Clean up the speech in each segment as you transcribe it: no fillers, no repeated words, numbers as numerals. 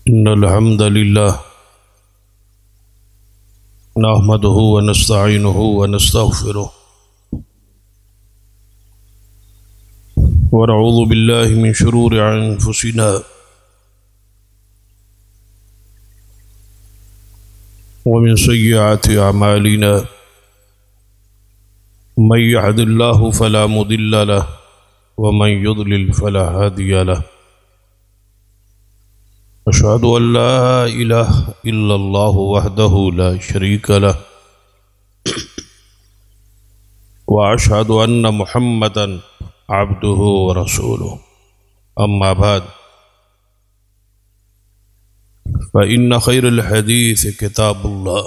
إن الحمد لله نحمده ونستعينه ونستغفره ونعوذ بالله من شرور أنفسنا ومن سيئات أعمالنا من يهد الله فلا مضل له ومن يضلل فلا هادي له أشهد أن لا إله إلا الله وحده لا شريك له وأشهد أن محمدا عبده ورسوله أما بعد فإن خير الحديث كتاب الله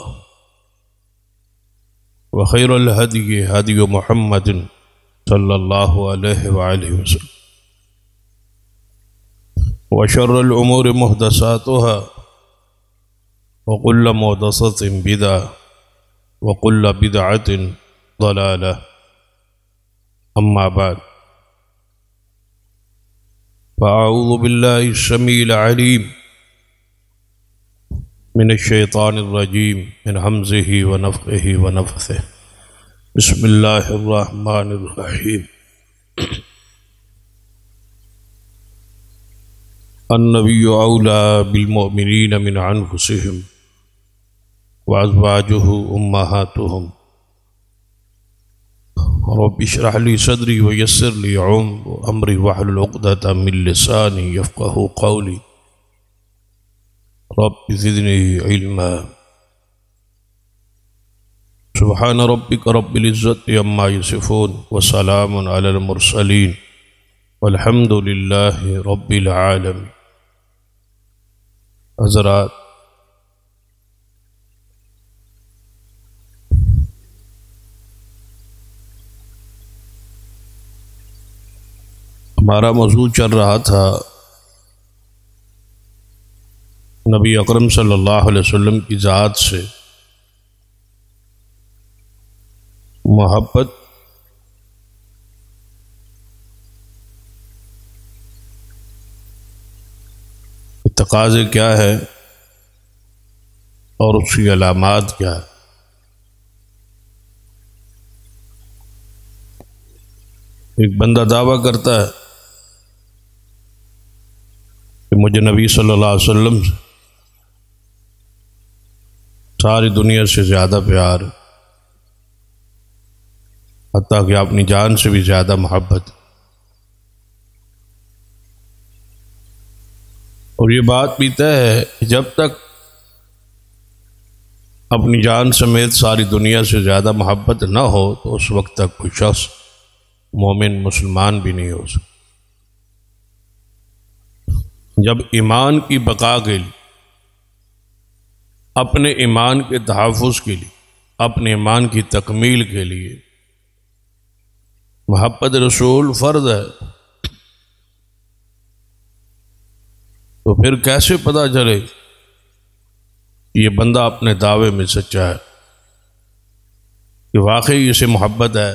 وخير الهدي هدي محمد صلى الله عليه وآله وسلم وشر الأمور محدثاتها وكل محدثة بدعة وكل بدعة ضلالة أما بعد فأعوذ بالله السميع العليم من الشيطان الرجيم من همزه ونفخه ونفثه بسم الله الرحمن الرحيم النبي أولى بالمؤمنين من أنفسهم وأزواجه أمهاتهم رب اشرح لي صدري ويسر لي أمري واحلل عقدة من لساني يفقهوا قولي رب زدني علما سبحان ربك رب العزة عما يصفون وسلام على المرسلين والحمد لله رب العالمين. حضرات، ہمارا موضوع چل رہا تھا نبی اکرم صلی اللہ علیہ وسلم کی ذات سے محبت تقاضے کیا ہے اور اس کی علامات کیا ہے. ایک بندہ دعویٰ کرتا ہے کہ مجھے نبی صلی اللہ علیہ وسلم سے ساری دنیا سے زیادہ پیار، حتیٰ کہ اپنی جان سے بھی زیادہ محبت. اور یہ بات بھی طے ہے کہ جب تک اپنی جان سمیت ساری دنیا سے زیادہ محبت نہ ہو تو اس وقت تک کوئی شخص مومن مسلمان بھی نہیں ہو سکتا. جب ایمان کی بقا کے لیے، اپنے ایمان کے تحفظ کے لیے، اپنے ایمان کی تکمیل کے لیے محبت رسول فرض ہے، تو پھر کیسے پتہ چلے یہ بندہ اپنے دعوے میں سچا ہے کہ واقعی اسے محبت ہے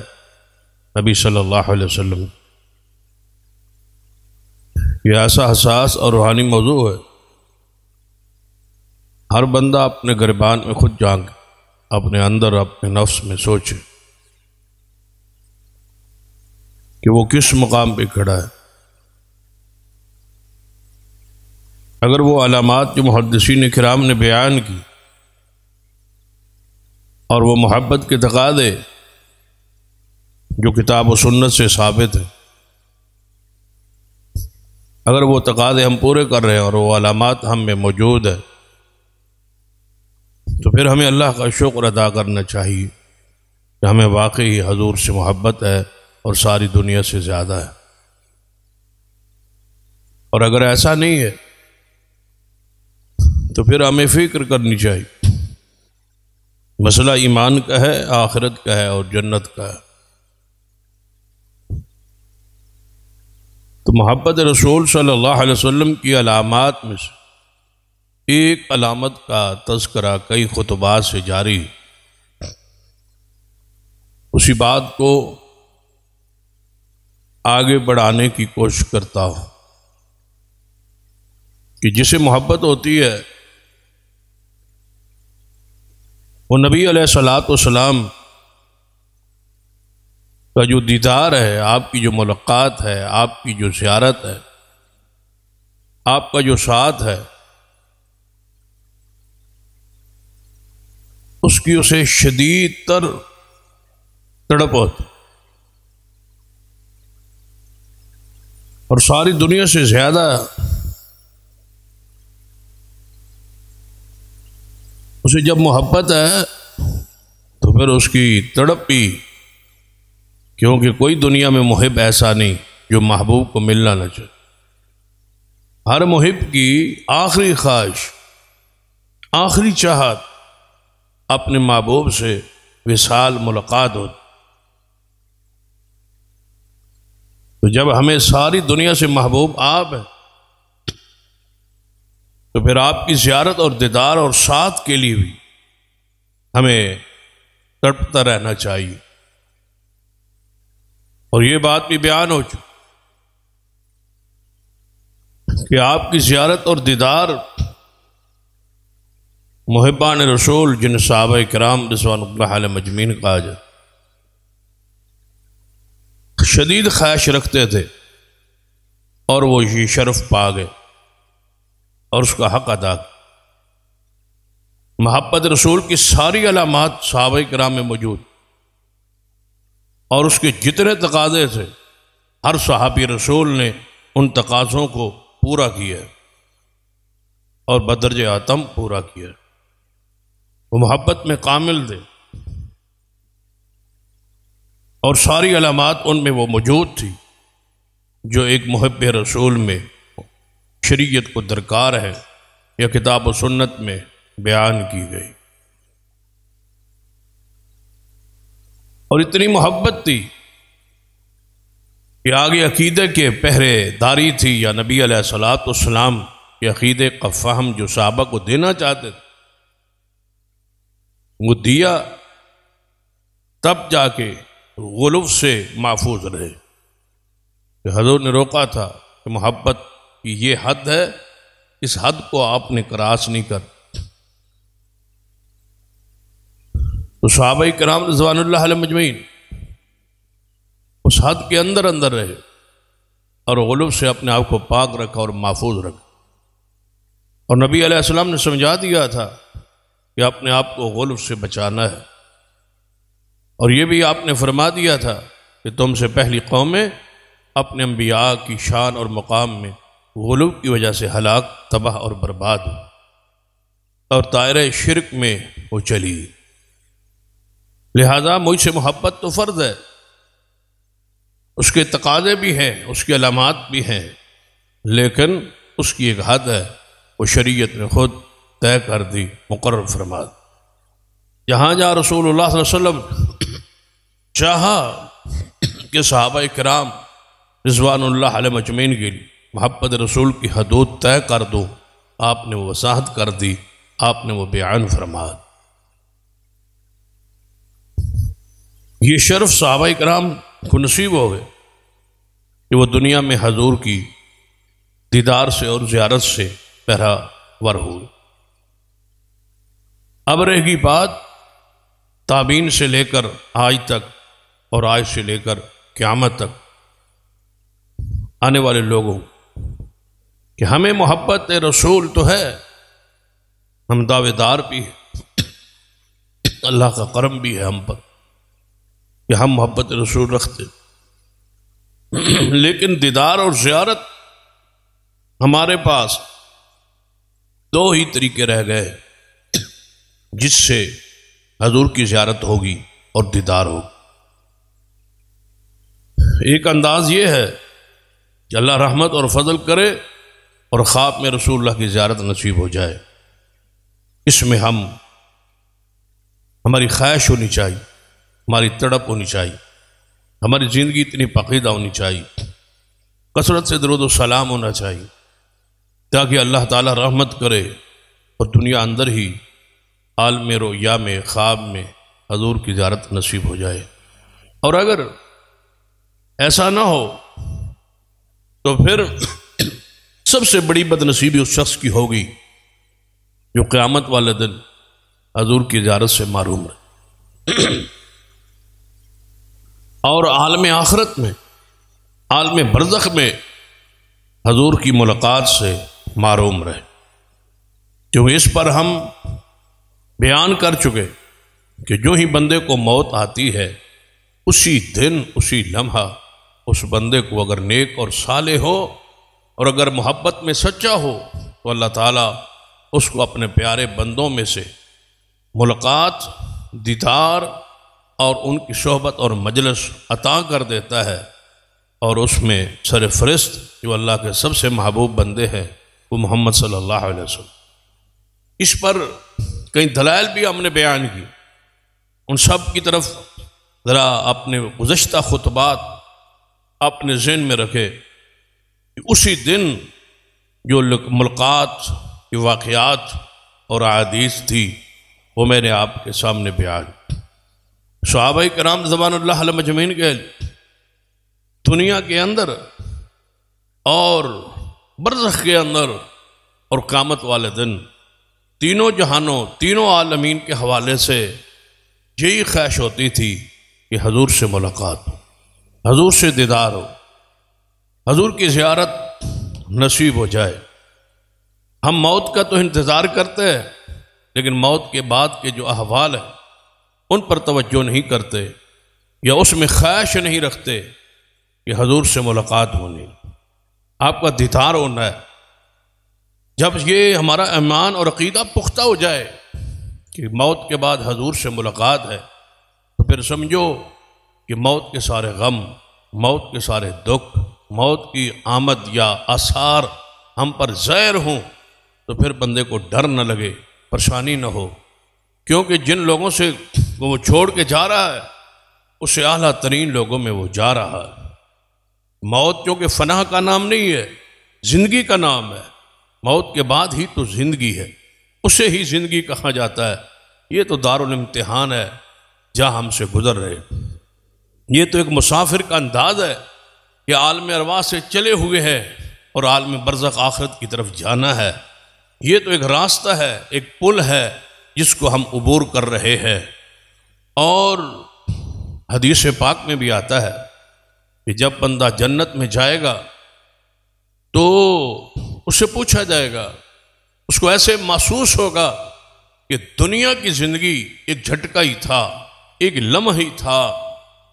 نبی صلی اللہ علیہ وسلم. یہ ایسا حساس اور روحانی موضوع ہے، ہر بندہ اپنے گریبان میں خود جھانک، اپنے اندر اپنے نفس میں سوچے کہ وہ کس مقام پہ کھڑا ہے. اگر وہ علامات جو محدثین کرام نے بیان کی اور وہ محبت کے تقاضے جو کتاب و سنت سے ثابت ہیں، اگر وہ تقاضے ہم پورے کر رہے ہیں اور وہ علامات ہم میں موجود ہے، تو پھر ہمیں اللہ کا شکر ادا کرنا چاہیے کہ ہمیں واقعی حضور سے محبت ہے اور ساری دنیا سے زیادہ ہے. اور اگر ایسا نہیں ہے تو پھر ہمیں فکر کرنی چاہیے. مسئلہ ایمان کا ہے، آخرت کا ہے اور جنت کا ہے. تو محبت رسول صلی اللہ علیہ وسلم کی علامات میں سے ایک علامت کا تذکرہ کئی خطبات سے جاری ہے. اسی بات کو آگے بڑھانے کی کوشش کرتا ہوں. کہ جسے محبت ہوتی ہے وہ نبی علیہ الصلوۃ والسلام کا جو دیدار ہے، آپ کی جو ملاقات ہے، آپ کی جو زیارت ہے، آپ کا جو ساتھ ہے، اس کی اسے شدید تر تڑپ ہوتی، اور ساری دنیا سے زیادہ اسے جب محبت ہے تو پھر اس کی تڑپ بھی، کیونکہ کوئی دنیا میں محب ایسا نہیں جو محبوب کو ملنا نہ چاہے۔ ہر محب کی آخری خواہش، آخری چاہت اپنے محبوب سے وصال، ملاقات ہوتی۔ تو جب ہمیں ساری دنیا سے محبوب آپ ہے تو پھر آپ کی زیارت اور دیدار اور ساتھ کے لیے بھی ہمیں تڑپتا رہنا چاہیے۔ اور یہ بات بھی بیان ہو چکی کہ آپ کی زیارت اور دیدار محبان رسول، جن صحابہ کرام رضوان اللہ علیہم اجمعین کہا جائے، شدید خواہش رکھتے تھے، اور وہ یہ شرف پا گئے اور اس کا حق ادا کیا۔ محبت رسول کی ساری علامات صحابہ کرام میں موجود، اور اس کے جتنے تقاضے تھے ہر صحابی رسول نے ان تقاضوں کو پورا کیا اور بدرجہ اتم پورا کیا۔ وہ محبت میں کامل تھے اور ساری علامات ان میں وہ موجود تھی جو ایک محب رسول میں شریعت کو درکار ہے یا کتاب و سنت میں بیان کی گئی۔ اور اتنی محبت تھی کہ آگے عقیدے کے پہرے داری تھی، یا نبی علیہ الصلوۃ والسلام کے عقیدے کا فہم جو صحابہ کو دینا چاہتے تھے وہ دیا، تب جا کے غلو سے محفوظ رہے۔ کہ حضور نے روکا تھا کہ محبت کی یہ حد ہے، اس حد کو آپ نے کراس نہیں کر۔ تو صحابہ کرام رضوان اللہ علیہم اجمعین اس حد کے اندر رہے اور غلو سے اپنے آپ کو پاک رکھا اور محفوظ رکھا۔ اور نبی علیہ السلام نے سمجھا دیا تھا کہ اپنے آپ کو غلو سے بچانا ہے، اور یہ بھی آپ نے فرما دیا تھا کہ تم سے پہلی قومیں اپنے انبیاء کی شان اور مقام میں غلو کی وجہ سے ہلاک، تباہ اور برباد ہو، اور دائرہ شرک میں وہ چلی۔ لہذا مجھ سے محبت تو فرض ہے، اس کے تقاضے بھی ہیں، اس کے علامات بھی ہیں، لیکن اس کی ایک حد ہے، وہ شریعت نے خود طے کر دی، مقرر فرما دی۔ جہاں جہاں رسول اللہ صلی اللہ علیہ وسلم چاہا کہ صحابہ کرام رضوان اللہ علیہم اجمعین کے لیے محبت رسول کی حدود طے کر دو، آپ نے وہ وضاحت کر دی، آپ نے وہ بیان فرما دی۔ یہ شرف صحابہ کرام کو نصیب ہو گئے کہ وہ دنیا میں حضور کی دیدار سے اور زیارت سے پہرا ور ہوئے۔ اب رہ گئی بات تابعین سے لے کر آج تک اور آج سے لے کر قیامت تک آنے والے لوگوں کہ ہمیں محبت رسول تو ہے، ہم دعوے دار بھی ہیں، اللہ کا کرم بھی ہے ہم پر کہ ہم محبت رسول رکھتے، لیکن دیدار اور زیارت ہمارے پاس دو ہی طریقے رہ گئے جس سے حضور کی زیارت ہوگی اور دیدار ہوگی۔ ایک انداز یہ ہے کہ اللہ رحمت اور فضل کرے اور خواب میں رسول اللہ کی زیارت نصیب ہو جائے، اس میں ہماری خواہش ہونی چاہیے، ہماری تڑپ ہونی چاہیے، ہماری زندگی اتنی پقیدہ ہونی چاہیے، کثرت سے درود و سلام ہونا چاہیے تاکہ اللہ تعالی رحمت کرے اور دنیا اندر ہی عالم رؤیا میں، خواب میں حضور کی زیارت نصیب ہو جائے۔ اور اگر ایسا نہ ہو تو پھر سب سے بڑی بدنصیبی اس شخص کی ہوگی جو قیامت والے دن حضور کی زیارت سے محروم رہے اور عالم آخرت میں، عالم برزخ میں حضور کی ملاقات سے محروم رہے، کیونکہ اس پر ہم بیان کر چکے کہ جو ہی بندے کو موت آتی ہے اسی دن، اسی لمحہ اس بندے کو اگر نیک اور صالح ہو اور اگر محبت میں سچا ہو تو اللہ تعالیٰ اس کو اپنے پیارے بندوں میں سے ملاقات، دیدار اور ان کی صحبت اور مجلس عطا کر دیتا ہے، اور اس میں سر فرست جو اللہ کے سب سے محبوب بندے ہیں وہ محمد صلی اللہ علیہ وسلم۔ اس پر کئی دلائل بھی ہم نے بیان کی، ان سب کی طرف ذرا اپنے گزشتہ خطبات اپنے ذہن میں رکھے کہ اسی دن جو ملاقات کی واقعات اور احادیث تھی وہ میں نے آپ کے سامنے بیان کی۔ صحابہ کرام رضوان اللہ علیہم اجمعین کے دنیا کے اندر اور برزخ کے اندر اور قیامت والے دن تینوں جہانوں، تینوں عالمین کے حوالے سے یہی خواہش ہوتی تھی کہ حضور سے ملاقات ہو، حضور سے دیدار ہو، حضور کی زیارت نصیب ہو جائے۔ ہم موت کا تو انتظار کرتے ہیں لیکن موت کے بعد کے جو احوال ہیں ان پر توجہ نہیں کرتے یا اس میں خواہش نہیں رکھتے کہ حضور سے ملاقات ہونی، آپ کا دیدار ہونا ہے۔ جب یہ ہمارا ایمان اور عقیدہ پختہ ہو جائے کہ موت کے بعد حضور سے ملاقات ہے تو پھر سمجھو کہ موت کے سارے غم، موت کے سارے دکھ، موت کی آمد یا آثار ہم پر ظاہر ہوں تو پھر بندے کو ڈر نہ لگے، پریشانی نہ ہو، کیونکہ جن لوگوں سے وہ چھوڑ کے جا رہا ہے اس سے اعلیٰ ترین لوگوں میں وہ جا رہا ہے۔ موت کیونکہ فنا کا نام نہیں ہے، زندگی کا نام ہے، موت کے بعد ہی تو زندگی ہے، اسے ہی زندگی کہا جاتا ہے۔ یہ تو دارالامتحان ہے جہاں ہم سے گزر رہے، یہ تو ایک مسافر کا انداز ہے کہ عالم ارواح سے چلے ہوئے ہیں اور عالم برزخ آخرت کی طرف جانا ہے۔ یہ تو ایک راستہ ہے، ایک پل ہے جس کو ہم عبور کر رہے ہیں۔ اور حدیث پاک میں بھی آتا ہے کہ جب بندہ جنت میں جائے گا تو اس سے پوچھا جائے گا، اس کو ایسے محسوس ہوگا کہ دنیا کی زندگی ایک جھٹکا ہی تھا، ایک لمحہ ہی تھا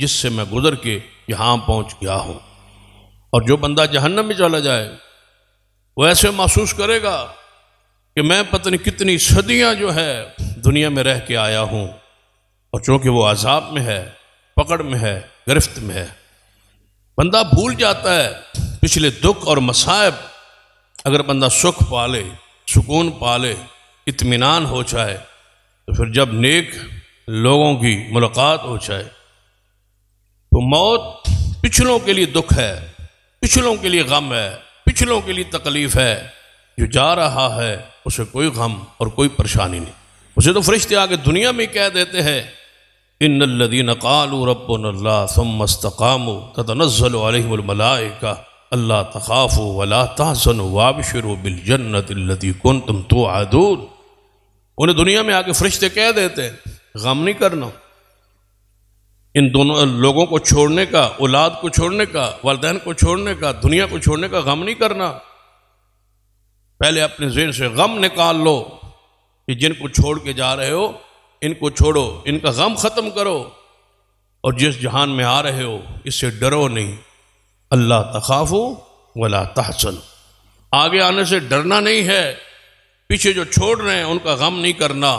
جس سے میں گزر کے یہاں پہنچ گیا ہوں۔ اور جو بندہ جہنم میں چلا جائے وہ ایسے محسوس کرے گا کہ میں پتہ نہیں کتنی صدیاں جو ہے دنیا میں رہ کے آیا ہوں، اور چونکہ وہ عذاب میں ہے، پکڑ میں ہے، گرفت میں ہے، بندہ بھول جاتا ہے پچھلے دکھ اور مصائب۔ اگر بندہ سکھ پالے، سکون پالے، اطمینان ہو جائے تو پھر جب نیک لوگوں کی ملاقات ہو جائے تو موت پچھلوں کے لیے دکھ ہے، پچھلوں کے لیے غم ہے، پچھلوں کے لیے تکلیف ہے۔ جو جا رہا ہے اسے کوئی غم اور کوئی پریشانی نہیں، اسے تو فرشتے آگے دنیا میں کہہ دیتے ہیں ان الذین قالوا ربنا اللہ ثم استقاموا تتنزل علیہم الملائکہ اللہ تخافوا ولا تحزنوا وابشروا بالجنۃ التی کنتم توعدون۔ انہیں دنیا میں آگے فرشتے کہہ دیتے ہیں غم نہیں کرنا، ان دونوں لوگوں کو چھوڑنے کا، اولاد کو چھوڑنے کا، والدین کو چھوڑنے کا، دنیا کو چھوڑنے کا غم نہیں کرنا۔ پہلے اپنے ذہن سے غم نکال لو کہ جن کو چھوڑ کے جا رہے ہو ان کو چھوڑو، ان کا غم ختم کرو، اور جس جہان میں آ رہے ہو اس سے ڈرو نہیں۔ اللہ تخافوا ولا تحزنوا، آگے آنے سے ڈرنا نہیں ہے، پیچھے جو چھوڑ رہے ہیں ان کا غم نہیں کرنا۔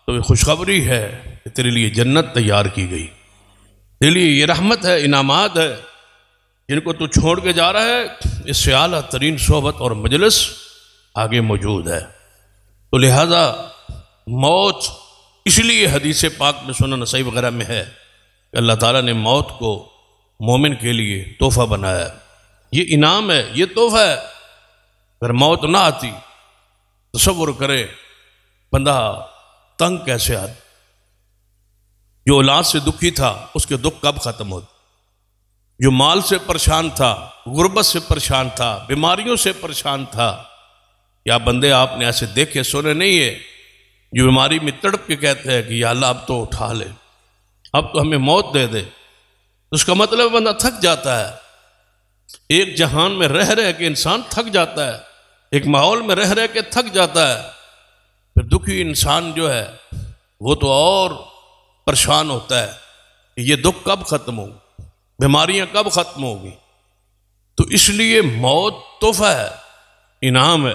تو یہ خوشخبری ہے کہ تیرے لیے جنت تیار کی گئی، تیرے لیے یہ رحمت ہے، انعامات ہے۔ جن کو تو چھوڑ کے جا رہا ہے اس سے اعلیٰ ترین صحبت اور مجلس آگے موجود ہے۔ تو لہذا موت اس لیے حدیث پاک میں سنن نسائی وغیرہ میں ہے کہ اللہ تعالیٰ نے موت کو مومن کے لیے تحفہ بنایا ہے، یہ انعام ہے، یہ تحفہ ہے۔ اگر موت نہ آتی تصور کرے بندہ تنگ کیسے آتا، جو اولاد سے دکھی تھا اس کے دکھ کب ختم ہوتا، جو مال سے پریشان تھا، غربت سے پریشان تھا، بیماریوں سے پریشان تھا، یا بندے آپ نے ایسے دیکھے سنے نہیں ہے جو بیماری میں تڑپ کے کہتے ہیں کہ یا اللہ اب تو اٹھا لے، اب تو ہمیں موت دے دے؟ اس کا مطلب بندہ تھک جاتا ہے. ایک جہان میں رہ کے انسان تھک جاتا ہے، ایک ماحول میں رہ کے تھک جاتا ہے. پھر دکھی انسان جو ہے وہ تو اور پریشان ہوتا ہے کہ یہ دکھ کب ختم ہوگی، بیماریاں کب ختم ہوگی. تو اس لیے موت تحفہ ہے، انعام ہے.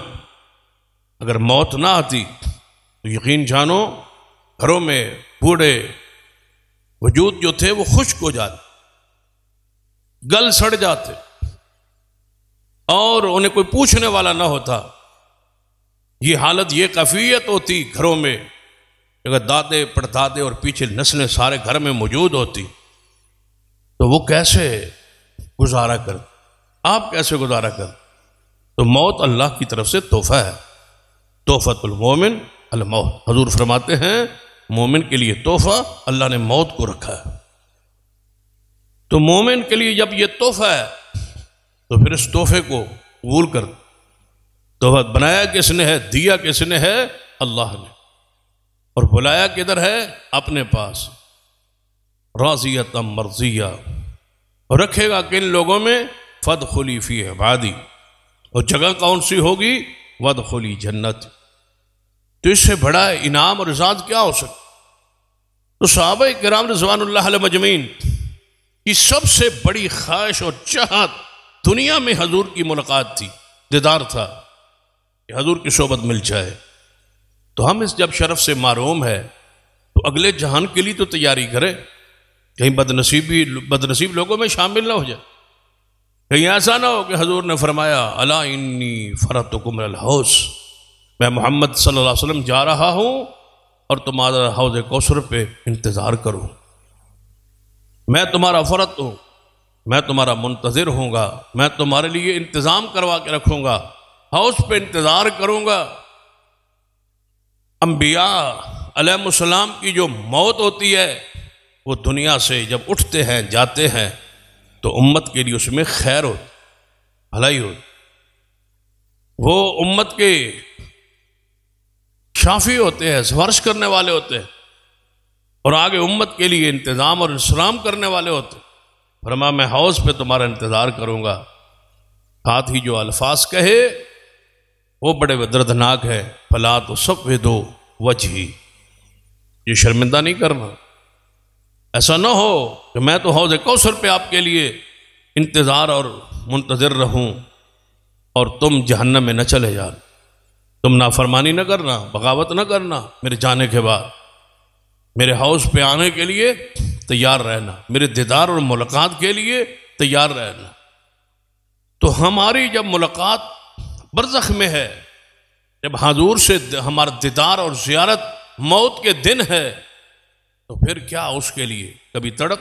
اگر موت نہ آتی تو یقین جانو گھروں میں بوڑھے وجود جو تھے وہ خشک ہو جاتے، گل سڑ جاتے، اور انہیں کوئی پوچھنے والا نہ ہوتا. یہ حالت، یہ کیفیت ہوتی گھروں میں. اگر دادے پڑدادے اور پیچھے نسلیں سارے گھر میں موجود ہوتی تو وہ کیسے گزارا کر، آپ کیسے گزارا کر. تو موت اللہ کی طرف سے تحفہ ہے. تحفۃ المومن الموت. حضور فرماتے ہیں مومن کے لیے تحفہ اللہ نے موت کو رکھا ہے. تو مومن کے لیے جب یہ تحفہ ہے تو پھر اس تحفے کو قبول کر. تحفہ بنایا کس نے ہے، دیا کس نے ہے، اللہ نے. اور بلایا کدھر ہے، اپنے پاس. راضیۃ مرضیہ. اور رکھے گا کن لوگوں میں، فادخلی فی عبادی. اور جگہ کون سی ہوگی، وادخلی جنت. تو اس سے بڑا انعام اور اعزاز کیا ہو سکتا. تو صحابہ کرام رضوان اللہ علیہ مجمعین کی سب سے بڑی خواہش اور چاہت دنیا میں حضور کی ملاقات تھی، دیدار تھا کہ حضور کی صحبت مل جائے. تو ہم اس جب شرف سے محروم ہے تو اگلے جہان کے لیے تو تیاری کرے، کہیں بدنصیب لوگوں میں شامل نہ ہو جائے. کہیں ایسا نہ ہو کہ حضور نے فرمایا الا انی فرطکم الحوض، میں محمد صلی اللہ علیہ وسلم جا رہا ہوں اور تمہارا حوض کوثر پہ انتظار کرو. میں تمہارا فرط ہوں، میں تمہارا منتظر ہوں گا، میں تمہارے لیے انتظام کروا کے رکھوں گا، حوض پہ انتظار کروں گا. انبیاء علیہ السلام کی جو موت ہوتی ہے وہ دنیا سے جب اٹھتے ہیں جاتے ہیں تو امت کے لیے اس میں خیر ہوتی، بھلائی ہوتی. وہ امت کے شافی ہوتے ہیں، سفارش کرنے والے ہوتے ہیں، اور آگے امت کے لیے انتظام اور انسلام کرنے والے ہوتے ہیں. فرمایا میں حوض پہ تمہارا انتظار کروں گا. ساتھ ہی جو الفاظ کہے وہ بڑے دردناک ہے. فلا تسودوا وجہی، یہ شرمندہ نہیں کرنا. ایسا نہ ہو کہ میں تو حوض کوثر پہ آپ کے لیے انتظار اور منتظر رہوں اور تم جہنم میں نہ چلے جانا. تم نافرمانی نہ کرنا، بغاوت نہ کرنا. میرے جانے کے بعد میرے حوض پہ آنے کے لیے تیار رہنا، میرے دیدار اور ملاقات کے لیے تیار رہنا. تو ہماری جب ملاقات برزخ میں ہے، جب حضور سے ہمارا دیدار اور زیارت موت کے دن ہے، تو پھر کیا اس کے لیے کبھی تڑپ،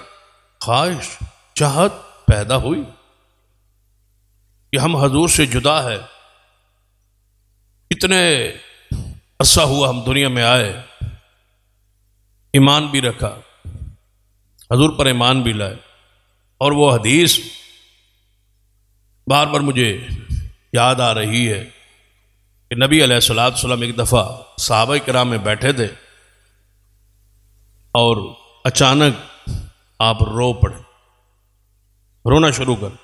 خواہش، چاہت پیدا ہوئی کہ ہم حضور سے جدا ہے؟ اتنے عرصہ ہوا ہم دنیا میں آئے، ایمان بھی رکھا، حضور پر ایمان بھی لائے. اور وہ حدیث بار بار مجھے یاد آ رہی ہے کہ نبی علیہ السلام ایک دفعہ صحابہ کرام میں بیٹھے تھے اور اچانک آپ رو پڑے، رونا شروع کر.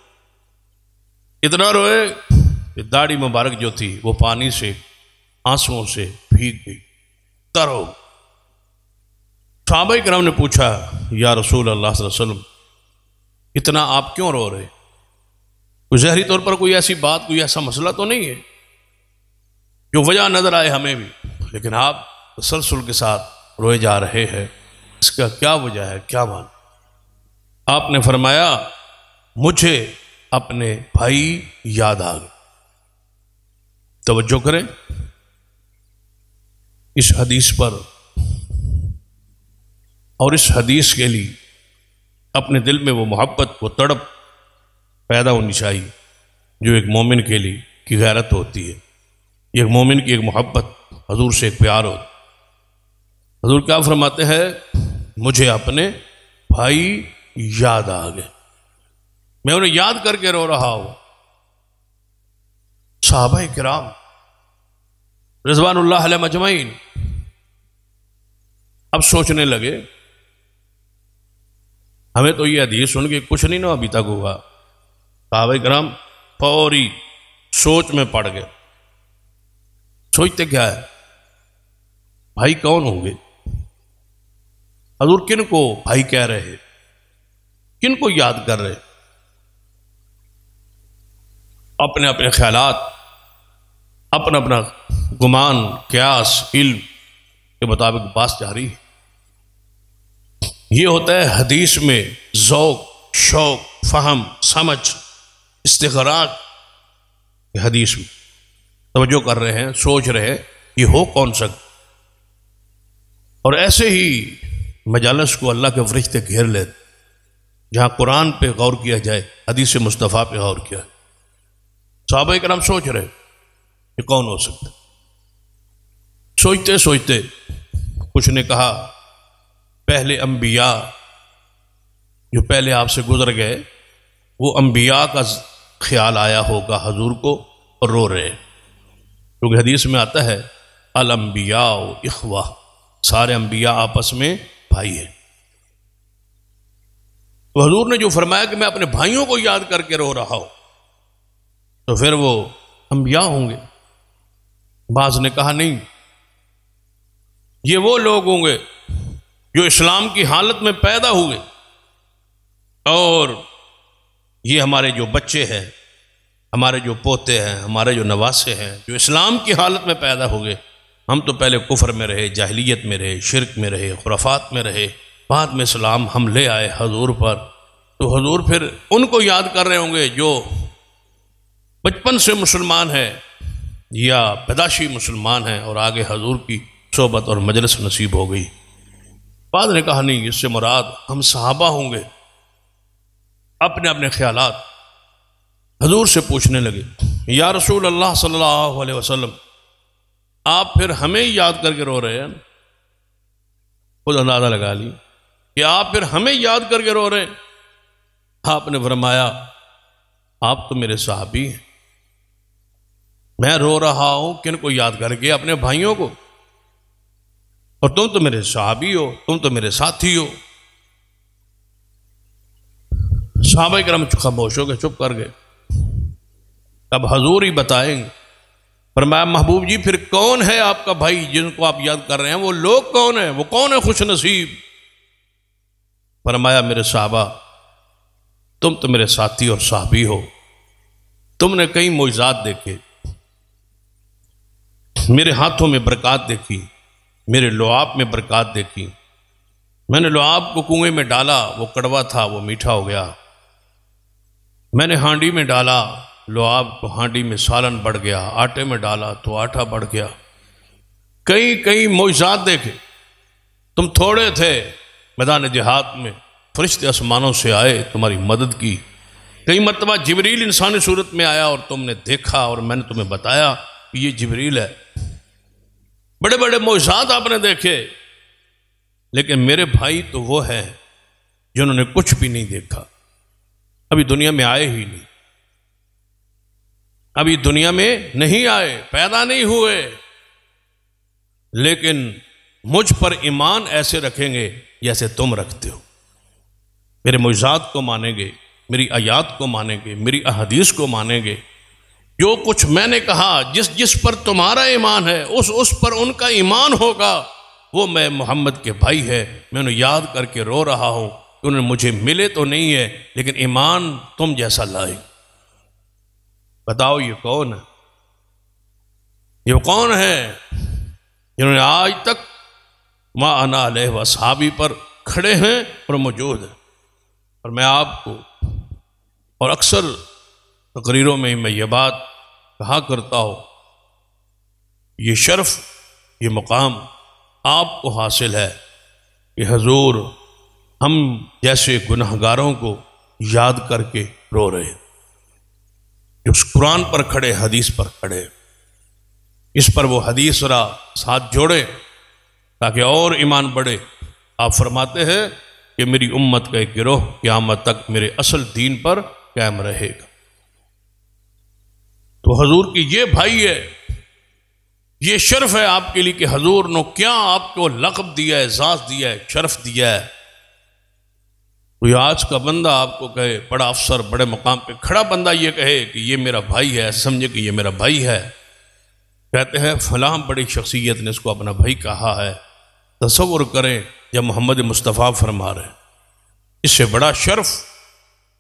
اتنا روئے کہ داڑھی مبارک جو تھی وہ پانی سے، آنسوؤں سے بھیگ گئی، تر ہو. صحابہ کرام نے پوچھا یا رسول اللہ صلی اللہ علیہ وسلم اتنا آپ کیوں رو رہے؟ کوئی ظاہری طور پر کوئی ایسی بات، کوئی ایسا مسئلہ تو نہیں ہے جو وجہ نظر آئے ہمیں بھی، لیکن آپ تسلسل کے ساتھ روئے جا رہے ہیں، اس کا کیا وجہ ہے، کیا مان؟ آپ نے فرمایا مجھے اپنے بھائی یاد آ گئے. توجہ کریں اس حدیث پر، اور اس حدیث کے لیے اپنے دل میں وہ محبت، وہ تڑپ پیدا ہونی چاہیے جو ایک مومن کے لیے کی غیرت ہوتی ہے. ایک مومن کی ایک محبت، حضور سے ایک پیار ہوتا. حضور کیا فرماتے ہیں؟ مجھے اپنے بھائی یاد آ گئے. میں انہیں یاد کر کے رو رہا ہوں۔ صحابہ کرام رضوان اللہ علیہ مجمعین اب سوچنے لگے، ہمیں تو یہ حدیث سن کے کچھ نہیں نا ابھی تک ہوا۔ صحابہ کرام فوری سوچ میں پڑ گئے۔ سوچتے کیا ہے؟ بھائی کون ہوں گے؟ حضور کن کو بھائی کہہ رہے ہیں؟ کن کو یاد کر رہے؟ اپنے اپنے خیالات، اپنا اپنا گمان، قیاس، علم کے مطابق بات جاری ہے۔ یہ ہوتا ہے حدیث میں ذوق، شوق، فہم، سمجھ، استغراق۔ حدیث میں توجہ کر رہے ہیں، سوچ رہے ہیں یہ ہو کون سکتا۔ اور ایسے ہی مجالس کو اللہ کے فرشتے گھیر لیتے، جہاں قرآن پہ غور کیا جائے، حدیث مصطفیٰ پہ غور کیا۔ صحابہ کرام سوچ رہے یہ کون ہو سکتا۔ سوچتے سوچتے کچھ نے کہا پہلے انبیاء جو پہلے آپ سے گزر گئے، وہ انبیاء کا خیال آیا ہوگا حضور کو اور رو رہے، کیونکہ حدیث میں آتا ہے الانبیاء اخوہ، سارے انبیاء آپس میں بھائی ہیں۔ تو حضور نے جو فرمایا کہ میں اپنے بھائیوں کو یاد کر کے رو رہا ہوں، تو پھر وہ انبیاء ہوں گے۔ بعض نے کہا نہیں، یہ وہ لوگ ہوں گے جو اسلام کی حالت میں پیدا ہوئے، اور یہ ہمارے جو بچے ہیں، ہمارے جو پوتے ہیں، ہمارے جو نواسے ہیں، جو اسلام کی حالت میں پیدا ہوئے۔ ہم تو پہلے کفر میں رہے، جاہلیت میں رہے، شرک میں رہے، خرافات میں رہے، بعد میں اسلام ہم لے آئے حضور پر، تو حضور پھر ان کو یاد کر رہے ہوں گے جو بچپن سے مسلمان ہے یا پیدائشی مسلمان ہیں، اور آگے حضور کی صحبت اور مجلس نصیب ہو گئی۔ بعض نے کہا نہیں، اس سے مراد ہم صحابہ ہوں گے۔ اپنے اپنے خیالات حضور سے پوچھنے لگے، یا رسول اللہ صلی اللہ علیہ وسلم، آپ پھر ہمیں یاد کر کے رو رہے ہیں؟ خود اندازہ لگا لی کہ آپ پھر ہمیں یاد کر کے رو رہے ہیں۔ آپ نے فرمایا آپ تو میرے صحابی ہیں، میں رو رہا ہوں کن کو یاد کر کے؟ اپنے بھائیوں کو، اور تم تو میرے صحابی ہو، تم تو میرے ساتھی ہو۔ صحابہ کرام خاموش ہو گئے، چپ کر گئے۔ اب حضور ہی بتائیں گے۔ فرمایا محبوب جی پھر کون ہے آپ کا بھائی جن کو آپ یاد کر رہے ہیں؟ وہ لوگ کون ہیں؟ وہ کون ہے خوش نصیب؟ فرمایا میرے صحابہ، تم تو میرے ساتھی اور صحابی ہو، تم نے کئی معجزات دیکھے، میرے ہاتھوں میں برکات دیکھی، میرے لعاب میں برکات دیکھی۔ میں نے لعاب کو کنویں میں ڈالا، وہ کڑوا تھا، وہ میٹھا ہو گیا۔ میں نے ہانڈی میں ڈالا لعاب کو، ہانڈی میں سالن بڑھ گیا۔ آٹے میں ڈالا تو آٹا بڑھ گیا۔ کئی معجزات دیکھے۔ تم تھوڑے تھے، میدان جہاد میں فرشتے آسمانوں سے آئے، تمہاری مدد کی۔ کئی مرتبہ جبریل انسانی صورت میں آیا اور تم نے دیکھا، اور میں نے تمہیں بتایا کہ یہ جبریل ہے۔ بڑے بڑے معجزات آپ نے دیکھے، لیکن میرے بھائی تو وہ ہیں جنہوں نے کچھ بھی نہیں دیکھا، ابھی دنیا میں آئے ہی نہیں، ابھی دنیا میں نہیں آئے، پیدا نہیں ہوئے، لیکن مجھ پر ایمان ایسے رکھیں گے جیسے تم رکھتے ہو۔ میرے معجزات کو مانیں گے، میری آیات کو مانیں گے، میری احادیث کو مانیں گے۔ جو کچھ میں نے کہا، جس پر تمہارا ایمان ہے، اس پر ان کا ایمان ہوگا۔ وہ میں محمد کے بھائی ہے، میں انہیں یاد کر کے رو رہا ہوں کہ انہیں مجھے ملے تو نہیں ہے، لیکن ایمان تم جیسا لائے۔ بتاؤ یہ کون ہے؟ یہ کون ہے جنہوں نے آج تک ما انا علیہ واصحابی پر کھڑے ہیں اور موجود ہیں؟ اور میں آپ کو، اور اکثر تقریروں میں میں یہ بات کہا کرتا ہوں، یہ شرف، یہ مقام آپ کو حاصل ہے کہ حضور ہم جیسے گناہگاروں کو یاد کر کے رو رہے ہیں، جو اس قرآن پر کھڑے، حدیث پر کھڑے، اس پر وہ حدیث را ساتھ جوڑے تاکہ اور ایمان بڑھے۔ آپ فرماتے ہیں کہ میری امت کا ایک گروہ قیامت تک میرے اصل دین پر قائم رہے گا۔ تو حضور کی یہ بھائی ہے، یہ شرف ہے آپ کے لیے کہ حضور نے کیا آپ کو لقب دیا ہے، اعزاز دیا ہے، شرف دیا ہے۔ کوئی آج کا بندہ آپ کو کہے، بڑا افسر بڑے مقام پہ کھڑا بندہ یہ کہے کہ یہ میرا بھائی ہے، سمجھے کہ یہ میرا بھائی ہے، کہتے ہیں فلاں بڑی شخصیت نے اس کو اپنا بھائی کہا ہے۔ تصور کریں جب محمد مصطفیٰ فرما رہے ہیں، اس سے بڑا شرف،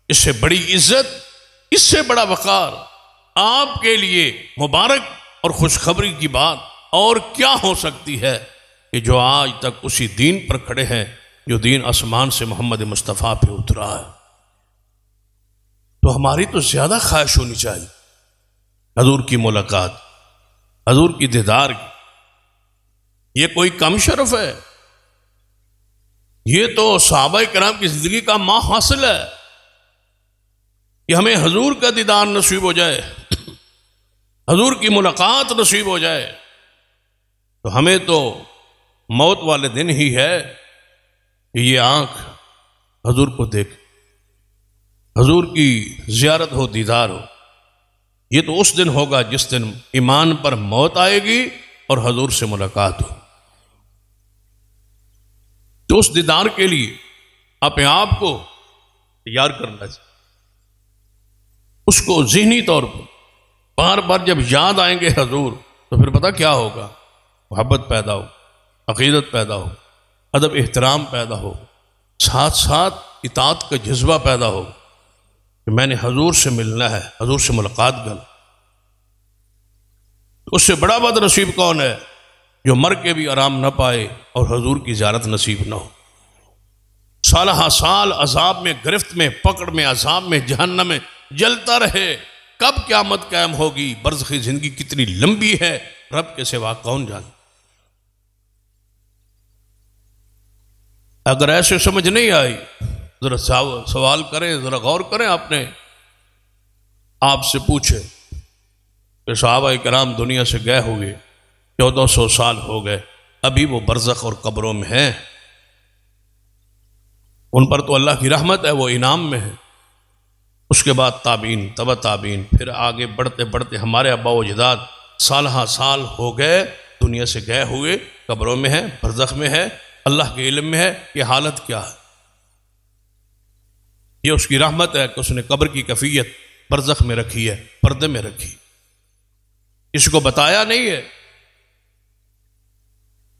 اس سے بڑی عزت، اس سے بڑا وقار آپ کے لیے مبارک اور خوشخبری کی بات اور کیا ہو سکتی ہے کہ جو آج تک اسی دین پر کھڑے ہیں جو دین آسمان سے محمد مصطفیٰ پہ اترا ہے۔ تو ہماری تو زیادہ خواہش ہونی چاہیے حضور کی ملاقات، حضور کی دیدار کی۔ یہ کوئی کم شرف ہے؟ یہ تو صحابہ کرام کی زندگی کا ماں حاصل ہے کہ ہمیں حضور کا دیدار نصیب ہو جائے، حضور کی ملاقات نصیب ہو جائے۔ تو ہمیں تو موت والے دن ہی ہے کہ یہ آنکھ حضور کو دیکھ، حضور کی زیارت ہو، دیدار ہو۔ یہ تو اس دن ہوگا جس دن ایمان پر موت آئے گی اور حضور سے ملاقات ہو۔ تو اس دیدار کے لیے اپنے آپ کو تیار کرنا چاہیے، اس کو ذہنی طور پر بار بار جب یاد آئیں گے حضور تو پھر پتہ کیا ہوگا، محبت پیدا ہو، عقیدت پیدا ہو، ادب احترام پیدا ہو، ساتھ ساتھ اطاعت کا جذبہ پیدا ہو کہ میں نے حضور سے ملنا ہے، حضور سے ملاقات کرنا۔ اس سے بڑا بد نصیب کون ہے جو مر کے بھی آرام نہ پائے اور حضور کی زیارت نصیب نہ ہو، سالہ سال عذاب میں، گرفت میں، پکڑ میں، عذاب میں، جہنم میں جلتا رہے۔ کب قیامت قائم ہوگی، برزخی زندگی کتنی لمبی ہے، رب کے سوا کون جانے۔ اگر ایسے سمجھ نہیں آئی ذرا سوال کریں، ذرا غور کریں، اپنے آپ سے پوچھیں کہ صحابہ کرام دنیا سے گئے ہوئے 1400 سال ہو گئے، ابھی وہ برزخ اور قبروں میں ہیں، ان پر تو اللہ کی رحمت ہے، وہ انعام میں ہے۔ اس کے بعد تابعین، تبع تابعین، پھر آگے بڑھتے بڑھتے ہمارے آبا و اجداد سالہ سال ہو گئے دنیا سے گئے ہوئے، قبروں میں ہے، برزخ میں ہے، اللہ کے علم میں ہے کہ حالت کیا ہے۔ یہ اس کی رحمت ہے کہ اس نے قبر کی کیفیت برزخ میں رکھی ہے، پردے میں رکھی، کسی کو بتایا نہیں ہے۔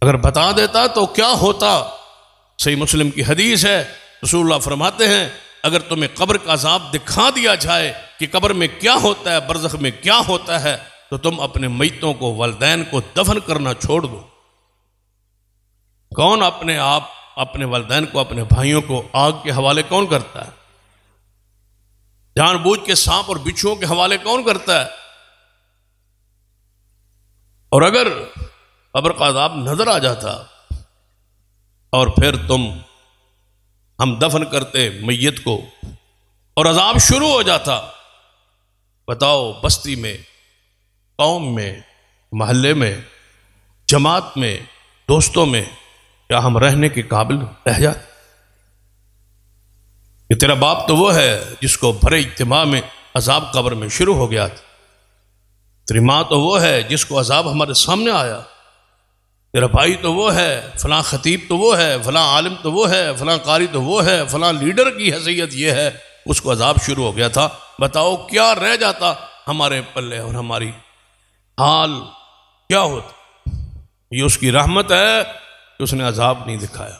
اگر بتا دیتا تو کیا ہوتا؟ صحیح مسلم کی حدیث ہے، رسول اللہ فرماتے ہیں اگر تمہیں قبر کا عذاب دکھا دیا جائے کہ قبر میں کیا ہوتا ہے، برزخ میں کیا ہوتا ہے، تو تم اپنے میتوں کو، والدین کو دفن کرنا چھوڑ دو۔ کون اپنے آپ، اپنے والدین کو، اپنے بھائیوں کو آگ کے حوالے کون کرتا ہے؟ جان بوجھ کے سانپ اور بچھوؤں کے حوالے کون کرتا ہے؟ اور اگر قبر کا عذاب نظر آ جاتا اور پھر ہم دفن کرتے میت کو اور عذاب شروع ہو جاتا، بتاؤ بستی میں، قوم میں، محلے میں، جماعت میں، دوستوں میں کیا ہم رہنے کے قابل رہ جاتے؟ کہ تیرا باپ تو وہ ہے جس کو بھرے اجتماع میں عذاب قبر میں شروع ہو گیا تھا، تیری ماں تو وہ ہے جس کو عذاب ہمارے سامنے آیا، تیرا بھائی تو وہ ہے، فلاں خطیب تو وہ ہے، فلاں عالم تو وہ ہے، فلاں قاری تو وہ ہے، فلاں لیڈر کی حیثیت یہ ہے، اس کو عذاب شروع ہو گیا تھا۔ بتاؤ کیا رہ جاتا ہمارے پلے اور ہماری حال کیا ہوتا؟ یہ اس کی رحمت ہے کہ اس نے عذاب نہیں دکھایا۔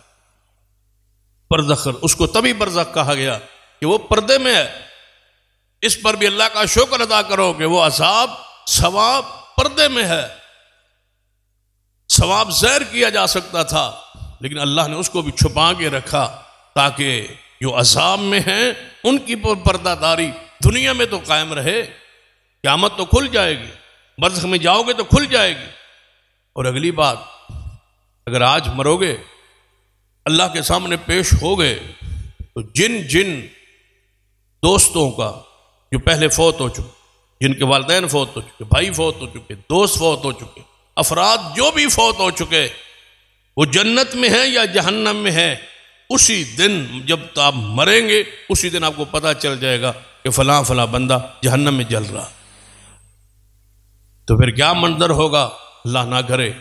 برزخ، اس کو تبھی برزخ کہا گیا کہ وہ پردے میں ہے۔ اس پر بھی اللہ کا شکر ادا کرو کہ وہ عذاب ثواب پردے میں ہے۔ ثواب ظاہر کیا جا سکتا تھا لیکن اللہ نے اس کو بھی چھپا کے رکھا تاکہ جو عذاب میں ہیں ان کی پردہ داری دنیا میں تو قائم رہے، قیامت تو کھل جائے گی، برزخ میں جاؤ گے تو کھل جائے گی۔ اور اگلی بات، اگر آج مرو گے، اللہ کے سامنے پیش ہو گئے، تو جن جن دوستوں کا جو پہلے فوت ہو چکے، جن کے والدین فوت ہو چکے، بھائی فوت ہو چکے، دوست فوت ہو چکے، افراد جو بھی فوت ہو چکے، وہ جنت میں ہیں یا جہنم میں ہیں، اسی دن جب آپ مریں گے اسی دن آپ کو پتہ چل جائے گا کہ فلاں فلاں بندہ جہنم میں جل رہا. تو پھر کیا منظر ہوگا، اللہ نہ کرے